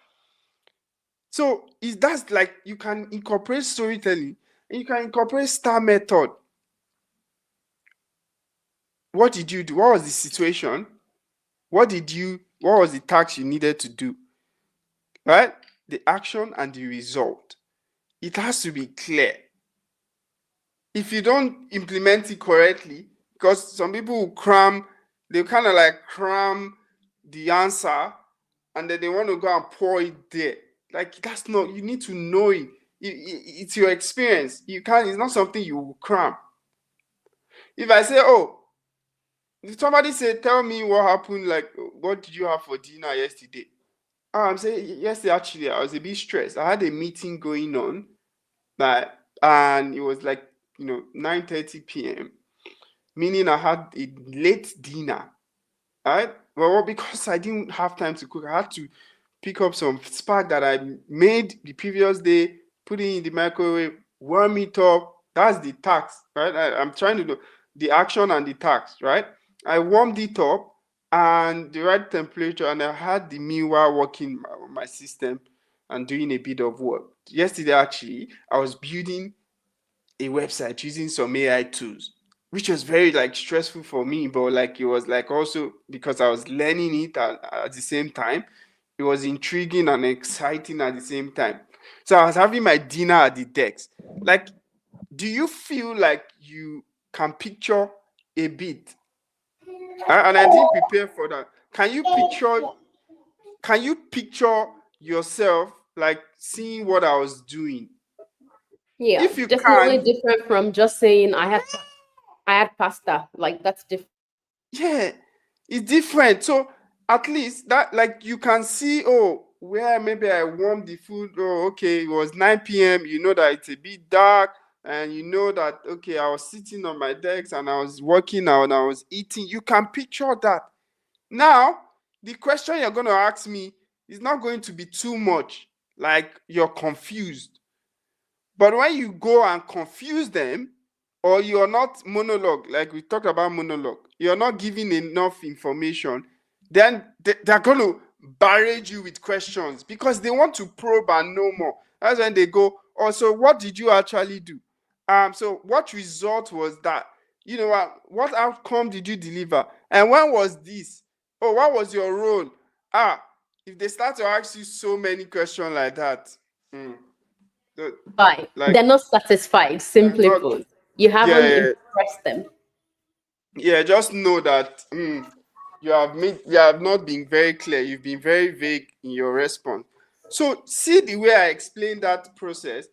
So that's like, you can incorporate storytelling and you can incorporate STAR method. What did you do? What was the situation? What was the task you needed to do? Right? The action and the result. It has to be clear. If you don't implement it correctly, because some people will they kind of like cram the answer and then they want to go and pour it there. Like, that's not, you need to know it. It's your experience. It's not something you will cram. If I say, oh, if somebody say, tell me what happened, like, what did you have for dinner yesterday? I'm saying, yesterday, actually, I was a bit stressed. I had a meeting going on, and it was like, 9:30 p.m., meaning I had a late dinner, right? Well, because I didn't have time to cook, I had to pick up some spag that I made the previous day, put it in the microwave, warm it up. That's the task, right? I'm trying to do. the action and the task, right? I warmed it up and the right temperature, and I had the meal while working on my system and doing a bit of work. Yesterday, actually, I was building a website using some AI tools, which was very like stressful for me, but like it was like also because I was learning it at the same time. It was intriguing and exciting at the same time. So I was having my dinner at the desk. Like, do you feel like you can picture a bit? And I didn't prepare for that. Can you picture yourself like seeing what I was doing? Yeah, If you definitely can't, different from just saying I had pasta. Like that's different. yeah, it's different. So at least that like you can see, oh, where maybe I warmed the food. Oh, okay, it was 9 p.m. You know that it's a bit dark, and you know that okay, I was sitting on my desk and I was working out and I was eating. You can picture that. Now, the question you're going to ask me is not going to be too much, like you're confused. But when you go and confuse them, or you're not monologue, like we talked about monologue, you're not giving enough information, then they're going to barrage you with questions because they want to probe and know more. That's when they go, oh, so what did you actually do? So what result was that? You know what outcome did you deliver? And when was this? Oh, what was your role? If they start to ask you so many questions like that, mm, Fine. like They're not satisfied, they're simply not. put. You haven't Yeah, impressed them. yeah. Just know that you have not been very clear. You've been very vague in your response. So see the way I explained that process.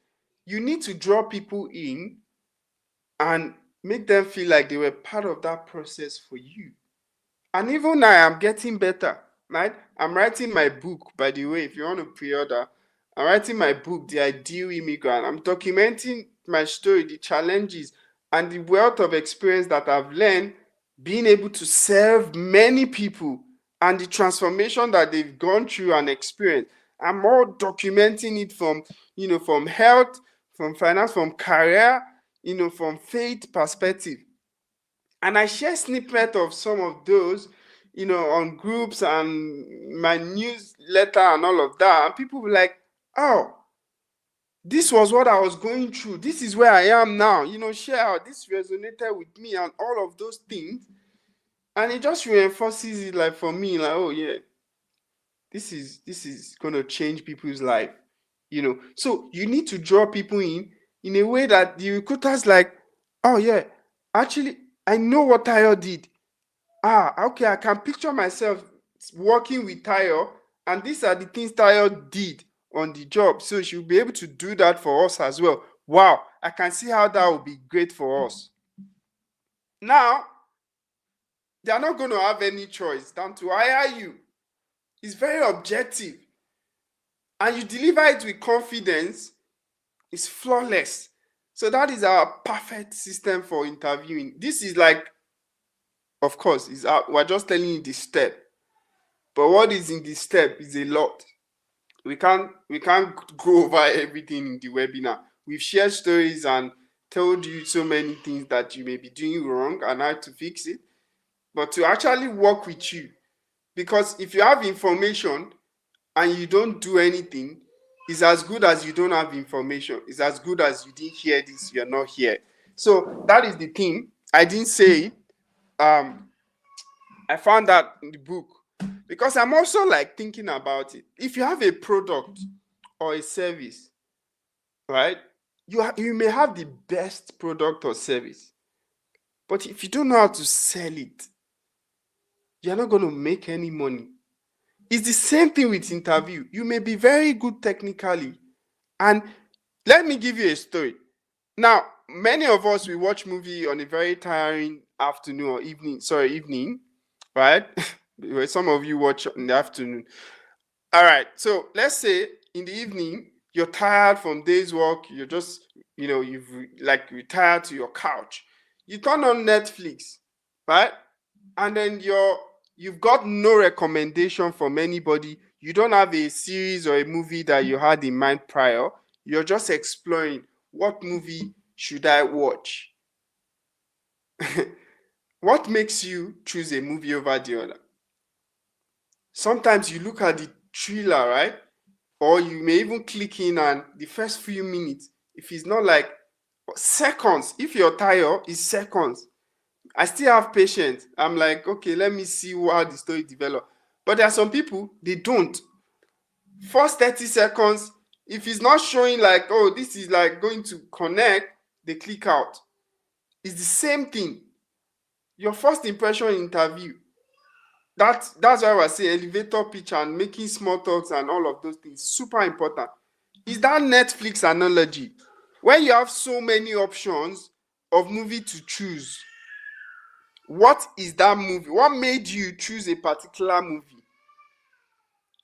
You need to draw people in and make them feel like they were part of that process for you. And even now, I'm getting better, right? I'm writing my book, by the way, if you want to pre-order. I'm writing my book, The Ideal Immigrant. I'm documenting my story, the challenges, and the wealth of experience that I've learned being able to serve many people and the transformation that they've gone through and experienced. I'm all documenting it from health, from finance, from career, from faith perspective. And I share snippet of some of those, on groups and my newsletter and all of that. And people were like, oh, this was what I was going through. This is where I am now. Share how this resonated with me and all of those things. And it just reinforces it like for me, like, oh yeah, this is gonna change people's life. So you need to draw people in a way that the recruiters like, oh yeah, actually I know what Tayo did. Okay, I can picture myself working with Tayo, and these are the things Tayo did on the job. So she'll be able to do that for us as well. Wow, I can see how that would be great for us. Now, they're not going to have any choice than to hire you. It's very objective. And you deliver it with confidence, it's flawless. So that is our perfect system for interviewing. This is like, of course, we're just telling you the step. But what is in the step is a lot. We can't go over everything in the webinar. We've shared stories and told you so many things that you may be doing wrong and how to fix it. But to actually work with you, because if you have information and you don't do anything, it's as good as you don't have information. It's as good as you didn't hear this, you're not here. So that is the thing. I didn't say it. I found that in the book because I'm also like thinking about it. If you have a product or a service, right? You may have the best product or service, but if you don't know how to sell it, you're not going to make any money. It's the same thing with interview. You may be very good technically, and let me give you a story. Now, many of us we watch movie on a very tiring afternoon or evening, right? Some of you watch in the afternoon. All right. So let's say in the evening you're tired from day's work. You're just you've like retired to your couch. You turn on Netflix, right? And then you've got no recommendation from anybody. You don't have a series or a movie that you had in mind prior. You're just exploring what movie should I watch. What makes you choose a movie over the other? Sometimes you look at the trailer, right? Or you may even click in, and the first few minutes, if it's not like seconds, if your tire is seconds, I still have patience. I'm like, okay, let me see how the story develop. But there are some people, they don't. First 30 seconds, if it's not showing like, oh, this is like going to connect, they click out. It's the same thing. Your first impression interview. That's why I say elevator pitch and making small talks and all of those things super important. Is that Netflix analogy? When you have so many options of movie to choose, what is that movie? What made you choose a particular movie?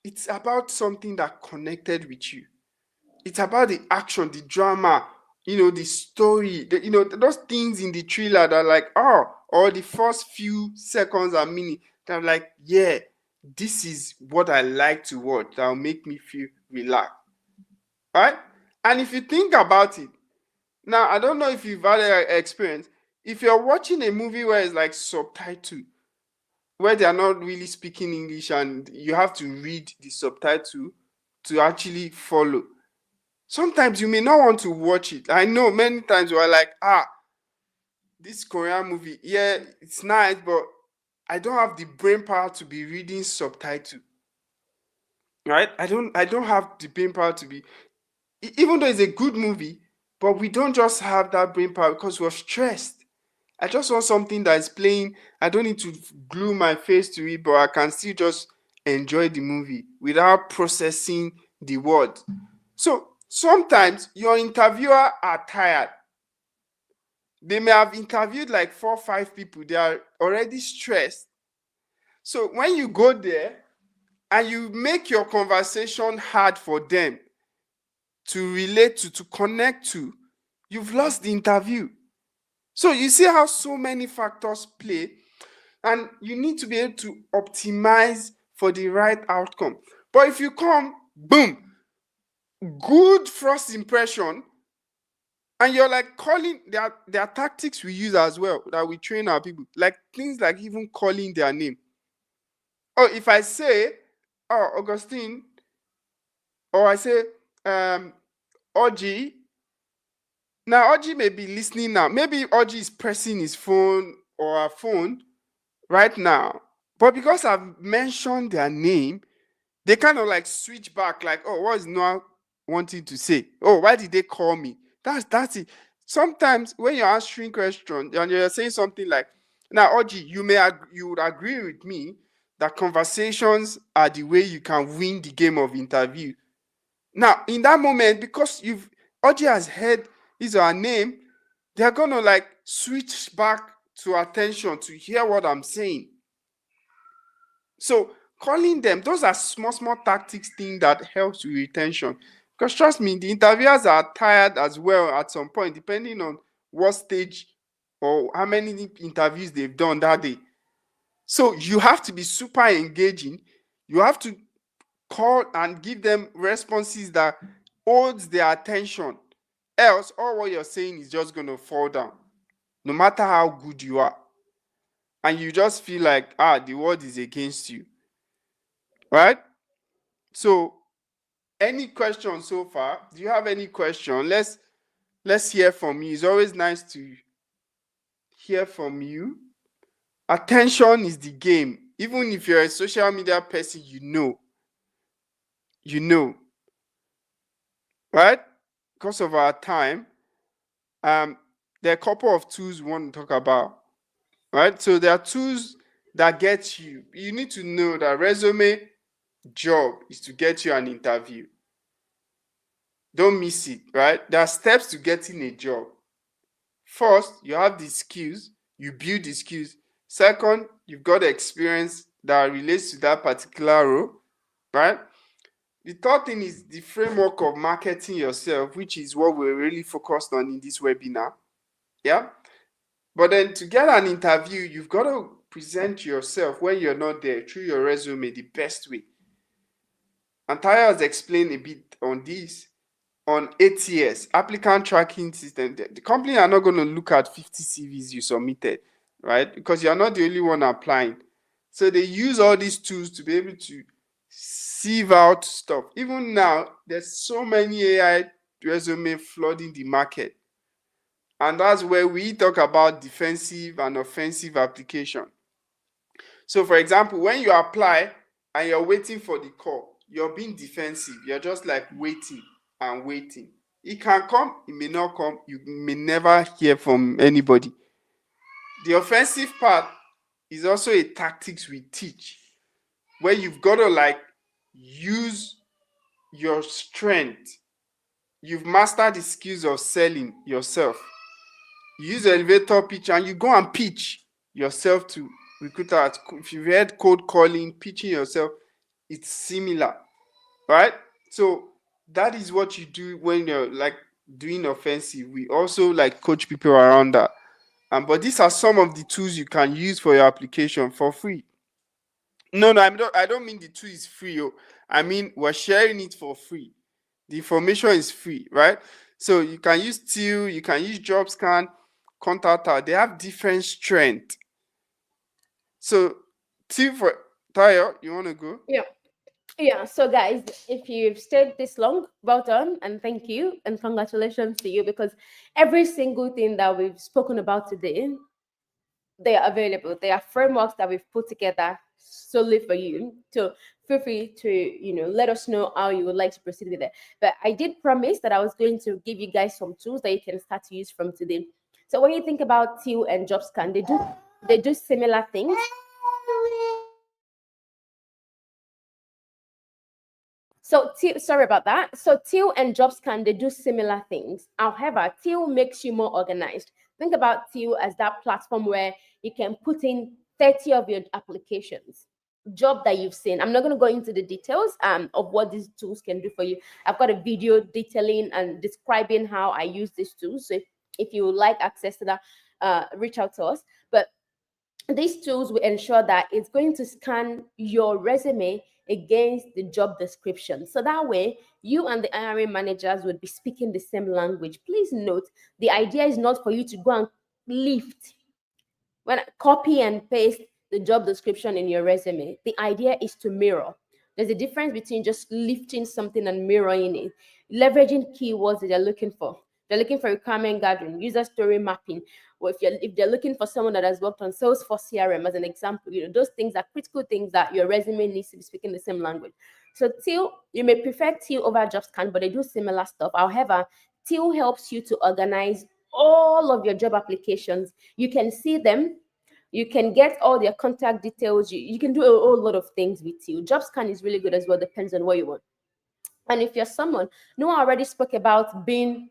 It's about something that connected with you. It's about the action, the drama, the story, those things in the thriller that are like, oh, or the first few seconds or minutes that are like, yeah, this is what I like to watch. That'll make me feel relaxed. Right? And if you think about it, now I don't know if you've had an experience. If you're watching a movie where it's like subtitle, where they are not really speaking English and you have to read the subtitle to actually follow. Sometimes you may not want to watch it. I know many times we're like, this Korean movie, yeah, it's nice, but I don't have the brain power to be reading subtitle. Right? I don't have the brain power to be, even though it's a good movie, but we don't just have that brain power because we're stressed. I just want something that is playing. I don't need to glue my face to it, but I can still just enjoy the movie without processing the word. So sometimes your interviewer are tired. They may have interviewed like 4 or 5 people. They are already stressed. So when you go there and you make your conversation hard for them to relate to connect to, you've lost the interview. So you see how so many factors play, and you need to be able to optimize for the right outcome. But if you come, boom, good first impression, and you're like calling, there are tactics we use as well that we train our people, like things like even calling their name. Oh, if I say, oh, Augustine, or I say, Oji, now Oji may be listening now. Maybe Oji is pressing his phone or her phone right now. But because I've mentioned their name, they kind of like switch back, like, oh, what is Noah wanting to say? Oh, why did they call me? That's it. Sometimes when you're answering questions and you're saying something like, now, Oji, you would agree with me that conversations are the way you can win the game of interview. Now, in that moment, because Oji has heard his or her name, they're gonna like switch back to attention to hear what I'm saying. So calling them, those are small tactics thing that helps with retention. Because trust me, the interviewers are tired as well at some point, depending on what stage or how many interviews they've done that day. So you have to be super engaging. You have to call and give them responses that holds their attention. Else, all what you're saying is just going to fall down, no matter how good you are. And you just feel like, the world is against you. Right? So, any questions so far? Do you have any question? Let's hear from you. It's always nice to hear from you. Attention is the game. Even if you're a social media person, you know, right? Because of our time, there are a couple of tools we want to talk about, right? So there are tools that get you. You need to know that resume job is to get you an interview. Don't miss it, right? There are steps to getting a job. First, you have the skills, you build the skills. Second, you've got the experience that relates to that particular role, right? The third thing is the framework of marketing yourself, which is what we're really focused on in this webinar. Yeah. But then to get an interview, you've got to present yourself when you're not there through your resume the best way. And Taya has explained a bit on this on ATS, applicant tracking system, the company are not going to look at 50 CVs you submitted, right? Because you're not the only one applying. So they use all these tools to be able to sieve out stuff. Even now, there's so many AI resume flooding the market. And that's where we talk about defensive and offensive application. So, for example, when you apply and you're waiting for the call, you're being defensive. You're just like waiting and waiting. It can come, it may not come. You may never hear from anybody. The offensive part is also a tactics we teach where you've got to like use your strength. You've mastered the skills of selling yourself. You use elevator pitch and you go and pitch yourself to recruiters. If you've heard cold calling, pitching yourself, it's similar, right? So that is what you do when you're like doing offensive. We also like coach people around that. But these are some of the tools you can use for your application for free. No, I don't mean the tool is free. I mean we're sharing it for free. The information is free, right? So you can use Till, you can use JobScan, Contact Out. They have different strength. So Till for Tayo, you want to go? Yeah, so guys, if you've stayed this long, well done and thank you and congratulations to you, because every single thing that we've spoken about today, they are available. They are frameworks that we've put together solely for you. So feel free to, let us know how you would like to proceed with it. But I did promise that I was going to give you guys some tools that you can start to use from today. So when you think about Till and JobScan, they do similar things. So sorry about that. So Till and JobScan, they do similar things. However, Till makes you more organized. Think about Till as that platform where you can put in 30 of your applications, job that you've seen. I'm not going to go into the details of what these tools can do for you. I've got a video detailing and describing how I use these tools. So if you would like access to that, reach out to us. But these tools will ensure that it's going to scan your resume against the job description. So that way, you and the hiring managers would be speaking the same language. Please note, the idea is not for you to go and lift, copy and paste the job description in your resume. The idea is to mirror. There's a difference between just lifting something and mirroring it, leveraging keywords that they're looking for. They're looking for requirement gathering, user story mapping. Or if they're looking for someone that has worked on Salesforce CRM as an example, those things are critical things that your resume needs to be speaking the same language. So Till, you may prefer Till over JobScan, but they do similar stuff. However, Till helps you to organize all of your job applications. You can see them. You can get all their contact details. You can do a whole lot of things with Till. JobScan is really good as well, depends on what you want. And if you're someone, Noah already spoke about being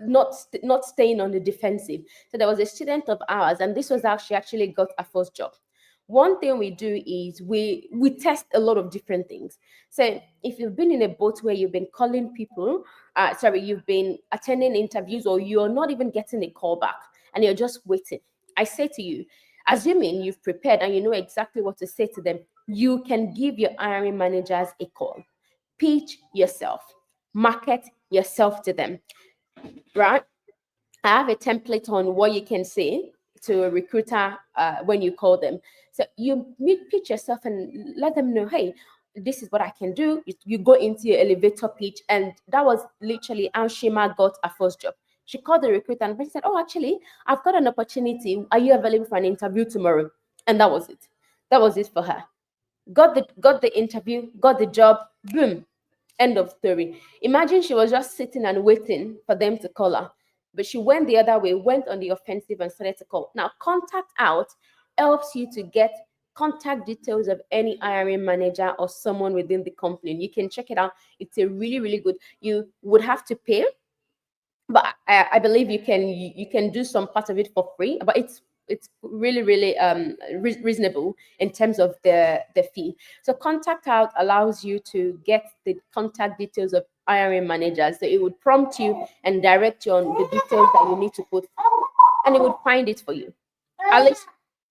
not staying on the defensive. So there was a student of ours, and this was how she actually got her first job. One thing we do is we test a lot of different things. So if you've been in a boat where you've been calling people, you've been attending interviews, or you're not even getting a call back and you're just waiting, I say to you, assuming you've prepared and you know exactly what to say to them, you can give your hiring managers a call, pitch yourself, market yourself to them, right? I have a template on what you can say to a recruiter when you call them. So you pitch yourself and let them know, hey, this is what I can do. You go into your elevator pitch, and that was literally how Shima got her first job. She called the recruiter and she said, oh, actually, I've got an opportunity. Are you available for an interview tomorrow? And that was it. That was it for her. Got the interview, got the job, boom, end of story. Imagine she was just sitting and waiting for them to call her. But she went the other way, went on the offensive and started to call. Now, Contact Out helps you to get contact details of any hiring manager or someone within the company. You can check it out. It's a really, really good. You would have to pay, but I believe you can do some part of it for free. But it's really, really reasonable in terms of the fee. So Contact Out allows you to get the contact details of hiring managers. So it would prompt you and direct you on the details that you need to put, and it would find it for you. At least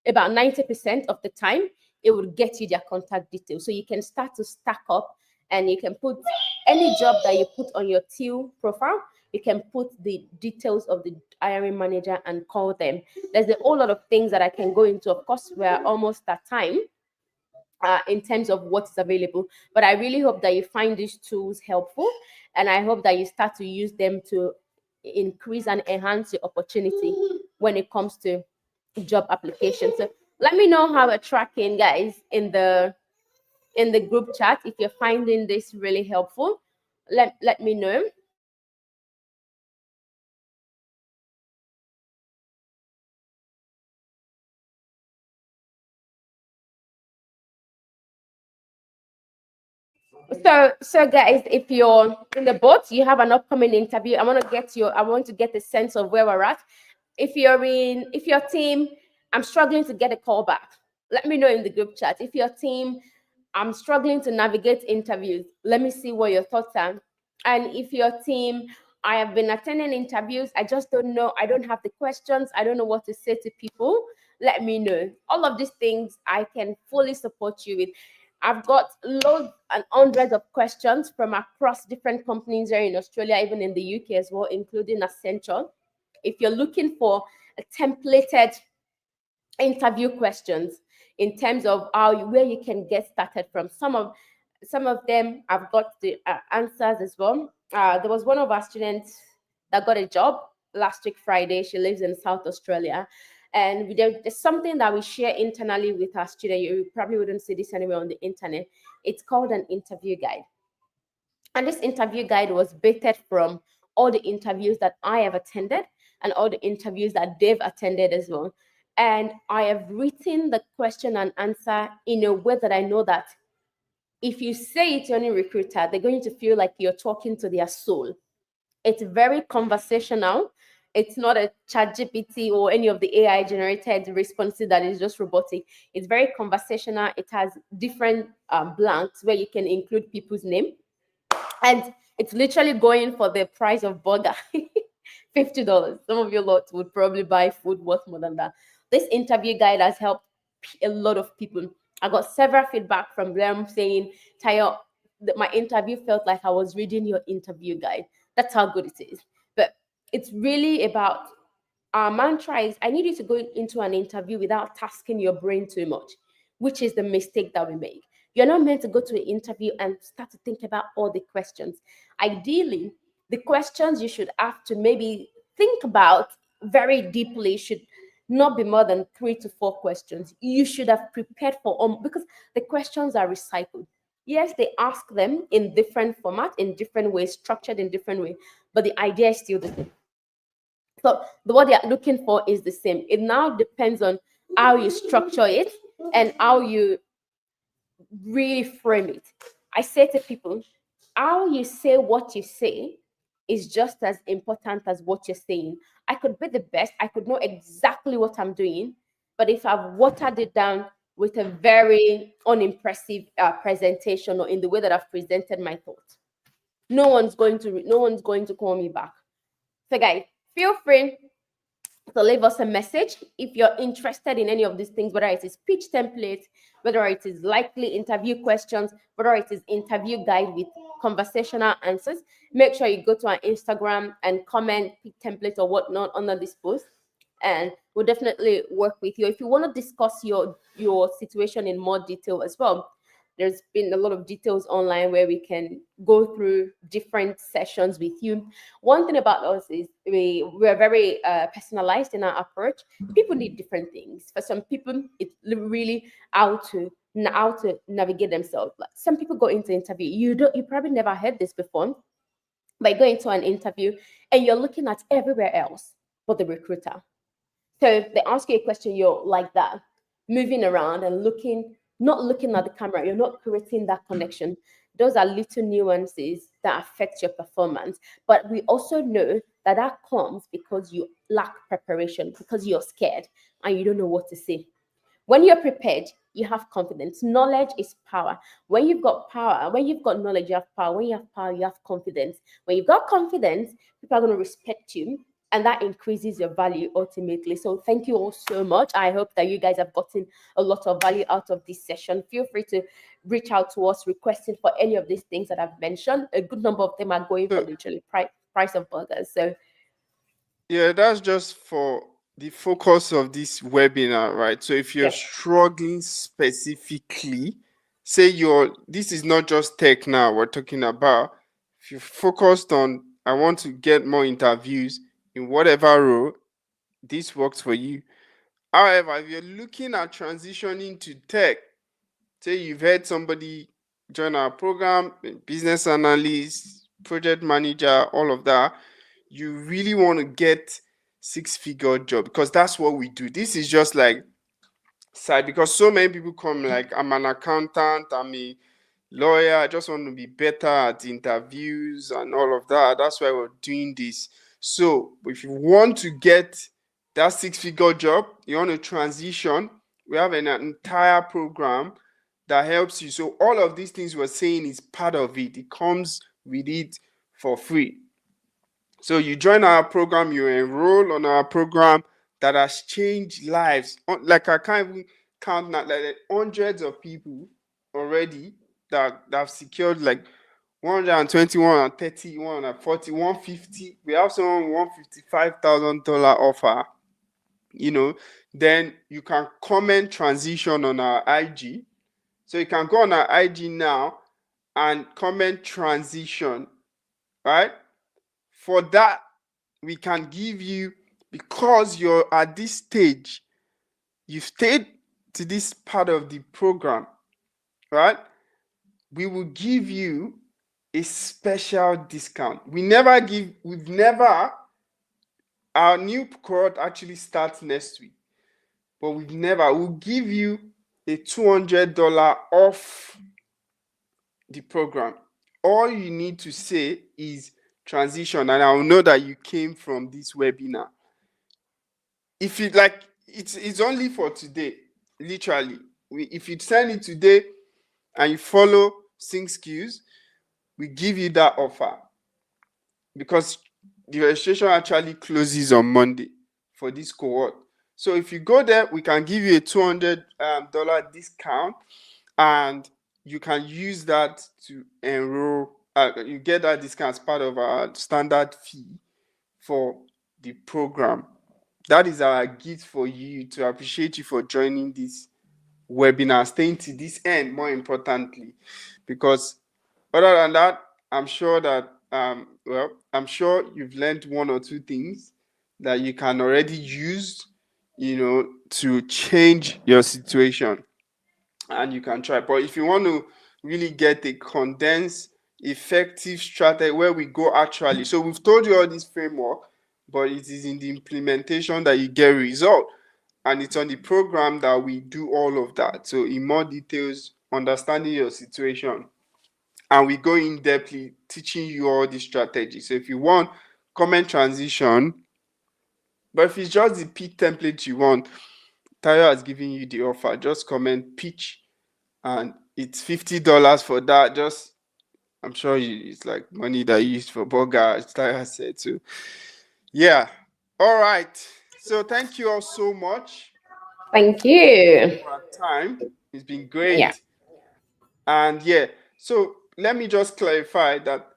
about 90% of the time, it would get you their contact details. So you can start to stack up and you can put any job that you put on your teal profile. You can put the details of the hiring manager and call them. There's a whole lot of things that I can go into. Of course, we're almost at time in terms of what is available. But I really hope that you find these tools helpful, and I hope that you start to use them to increase and enhance your opportunity when it comes to job application. So let me know how we're tracking, guys, in the group chat. If you're finding this really helpful, let me know. So guys, if you're in the boat, you have an upcoming interview. I want to get a sense of where we're at. If your team, I'm struggling to get a call back, let me know in the group chat. If your team, I'm struggling to navigate interviews, let me see what your thoughts are. And if your team, I have been attending interviews, I just don't know, I don't have the questions, I don't know what to say to people, let me know. All of these things I can fully support you with. I've got loads and hundreds of questions from across different companies here in Australia, even in the UK as well, including Accenture. If you're looking for a templated interview questions in terms of where you can get started from, some of them I've got the answers as well. There was one of our students that got a job last week Friday. She lives in South Australia, and there's something that we share internally with our student. You probably wouldn't see this anywhere on the internet. It's called an interview guide, and this interview guide was based from all the interviews that I have attended and all the interviews that they've attended as well. And I have written the question and answer in a way that I know that if you say it to any recruiter, they're going to feel like you're talking to their soul. It's very conversational. It's not a chat GPT or any of the AI generated responses that is just robotic. It's very conversational. It has different blanks where you can include people's name, and it's literally going for the price of burger. $50. Some of your lots would probably buy food worth more than that. This interview guide has helped a lot of people. I got several feedback from them saying, Tayo, that my interview felt like I was reading your interview guide. That's how good it is. But it's really about, our mantra is, I need you to go into an interview without tasking your brain too much, which is the mistake that we make. You're not meant to go to an interview and start to think about all the questions. Ideally, the questions you should have to maybe think about very deeply should not be more than 3 to 4 questions. You should have prepared for because the questions are recycled. Yes, they ask them in different format, in different ways, structured in different way, but the idea is still the same. So what they are looking for is the same. It now depends on how you structure it and how you really frame it. I say to people, how you say what you say is just as important as what you're saying. I could be the best, I could know exactly what I'm doing, but if I've watered it down with a very unimpressive presentation or in the way that I've presented my thoughts, no one's going to call me back. So guys, feel free to leave us a message if you're interested in any of these things, whether it is pitch templates, whether it is likely interview questions, whether it is interview guide with conversational answers. Make sure you go to our Instagram and comment pitch template or whatnot under this post, and we'll definitely work with you. If you want to discuss your situation in more detail as well, there's been a lot of details online where we can go through different sessions with you. One thing about us is we're very personalized in our approach. People need different things. For some people, it's really how to navigate themselves. Like some people go into interview. You probably never heard this before, but you go into an interview and you're looking at everywhere else but the recruiter. So they ask you a question, you're like that, moving around and not looking at the camera, you're not creating that connection. Those are little nuances that affect your performance. But we also know that that comes because you lack preparation, because you're scared and you don't know what to say. When you're prepared, you have confidence. Knowledge is power. When you've got power, when you've got knowledge, you have power. When you have power, you have confidence. When you've got confidence, people are going to respect you and that increases your value ultimately. So thank you all so much. I hope that you guys have gotten a lot of value out of this session. Feel free to reach out to us requesting for any of these things that I've mentioned. A good number of them are going for So literally price of burgers. So yeah, that's just for the focus of this webinar, right? So if you're yeah, struggling specifically, say this is not just tech now we're talking about. If you're focused on, I want to get more interviews in whatever role, this works for you. However, if you're looking at transitioning to tech, say you've had somebody join our program, business analyst, project manager, all of that, you really want to get six-figure job, because that's what we do. This is just like side, because so many people come like, I'm an accountant, I'm a lawyer, I just want to be better at interviews and all of that. That's why we're doing this. So if you want to get that six-figure job, you want to transition, we have an entire program that helps you. So all of these things we're saying is part of it. It comes with it for free. So you join our program, you enroll on our program that has changed lives. Like, I can't even count now, like hundreds of people already that have secured like 120, 130, 140, 150. We have someone $155,000 offer. Then you can comment transition on our IG. So you can go on our IG now and comment transition, right? For that, we can give you, because you're at this stage, you've stayed to this part of the program, right? We will give you a special discount. We've never, our new cohort actually starts next week, but we'll give you a $200 off the program. All you need to say is transition, and I'll know that you came from this webinar. If you like, it's only for today, literally. If you send it today and you follow Sync Skills, we give you that offer, because the registration actually closes on Monday for this cohort. So if you go there, we can give you a $200 discount, and you can use that to enroll. You get that discount as part of our standard fee for the program. That is our gift for you, to appreciate you for joining this webinar, staying to this end, more importantly, because other than that, I'm sure that I'm sure you've learned one or two things that you can already use, to change your situation, and you can try. But if you want to really get a condensed, effective strategy where we go actually, so we've told you all this framework, but it is in the implementation that you get result, and it's on the program that we do all of that. So in more details, understanding your situation, and we go in depthly teaching you all the strategies. So if you want comment transition, but if it's just the pitch template you want, Tayo has given you the offer. Just comment pitch, and it's $50 for that. Just, I'm sure it's like money that you use for burger, as Tayo said. So yeah, all right. So thank you all so much thank you. for our time. It's been Yeah. great. And yeah, so let me just clarify that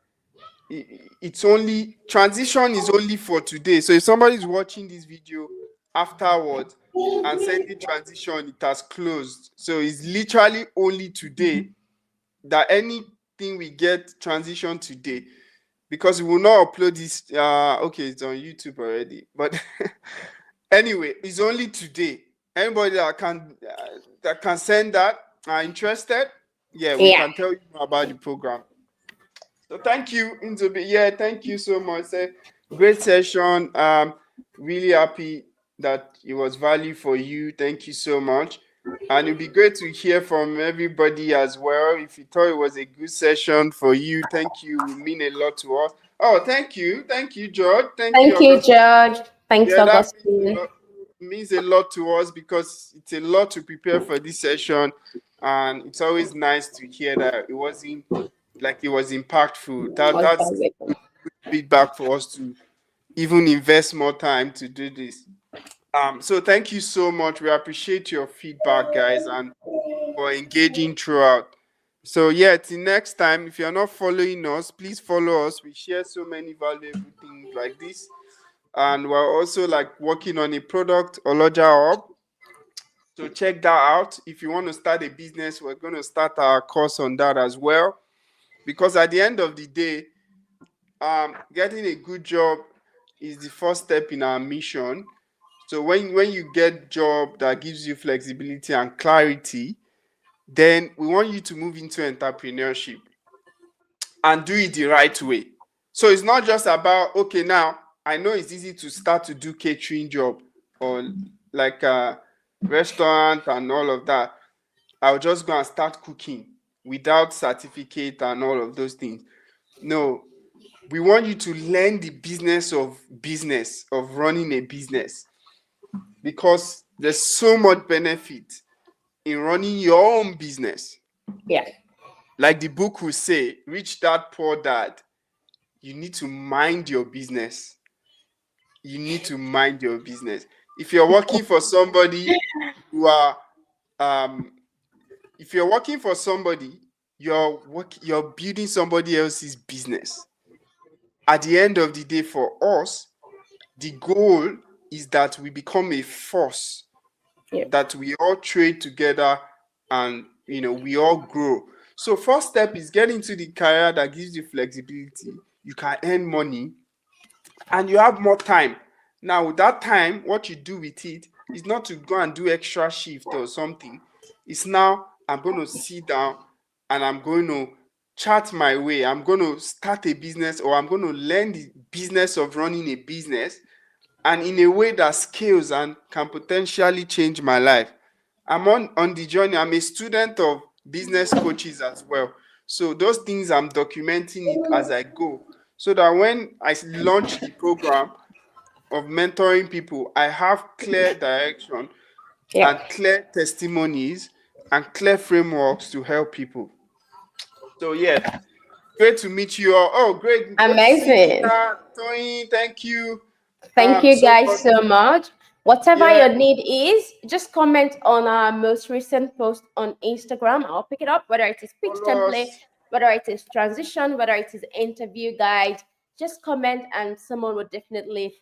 it's only, transition is only for today. So if somebody's watching this video afterwards and sending transition, it has closed. So it's literally only today that anything we get transition today, because we will not upload this. Okay, it's on YouTube already, but anyway, it's only today. Anybody that can send that are interested, yeah, we Yeah. can tell you more about the program. So thank you, Inzobe. Yeah, thank you so much. Great session. Really happy that it was value for you. Thank you so much. And it'd be great to hear from everybody as well. If you thought it was a good session for you, thank you. It mean a lot to us. Oh, thank you. Thank you, George. Thank you, Thank you, Augustine. George. Thanks, Yeah, that Augustine. means a lot to us, because it's a lot to prepare for this session. And it's always nice to hear that it wasn't like it was impactful. Was That's valuable. feedback for us to even invest more time to do this. So thank you so much. We appreciate your feedback, guys, and for engaging throughout. So yeah, till next time, if you're not following us, please follow us. We share so many valuable things like this. And we're also like working on a product, Oloja Hub. So check that out. If you want to start a business, we're going to start our course on that as well. Because at the end of the day, getting a good job is the first step in our mission. So when you get job that gives you flexibility and clarity, then we want you to move into entrepreneurship and do it the right way. So it's not just about, okay, now I know it's easy to start to do catering job or like a restaurant and all of that. I'll just go and start cooking without certificate and all of those things. No, we want you to learn the business of running a business, because there's so much benefit in running your own business. Yeah. Like the book will say, Rich Dad Poor Dad, you need to mind your business. You need to mind your business. If you're working for somebody, you are um if you're working for somebody, you're building somebody else's business. At the end of the day, for us, the goal is that we become a force, Yeah. that we all trade together, and we all grow. So first step is get into the career that gives you flexibility. You can earn money and you have more time. Now, with that time, what you do with it is not to go and do extra shift or something. It's now I'm going to sit down and I'm going to chart my way. I'm going to start a business, or I'm going to learn the business of running a business, and in a way that scales and can potentially change my life. I'm on the journey. I'm a student of business coaches as well. So those things I'm documenting it as I go, so that when I launch the program of mentoring people, I have clear direction Yeah. and clear testimonies and clear frameworks to help people. So yeah, great to meet you all. Oh, great, great to see Amazing. Tina, Tony. Thank you Thank you so guys much. so much. Whatever Yeah, your need is, just comment on our most recent post on Instagram. I'll pick it up, whether it is pitch follow template, us. whether it is transition, whether it is interview guide. Just comment and someone will definitely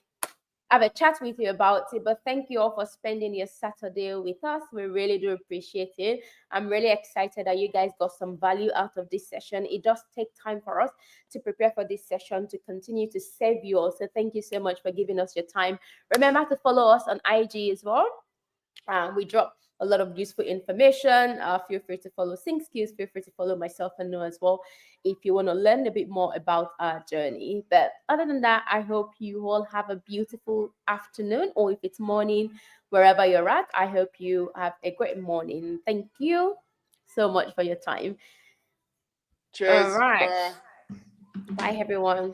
have a chat with you about it. But thank you all for spending your Saturday with us. We really do appreciate it. I'm really excited that you guys got some value out of this session. It does take time for us to prepare for this session to continue to serve you all. So thank you so much for giving us your time. Remember to follow us on IG as well. We drop a lot of useful information. Feel free to follow Sync Skills. Feel free to follow myself and Noah as well if you want to learn a bit more about our journey. But other than that, I hope you all have a beautiful afternoon, or if it's morning, wherever you're at, I hope you have a great morning. Thank you so much for your time. All Cheers. right. Bye. Bye, everyone.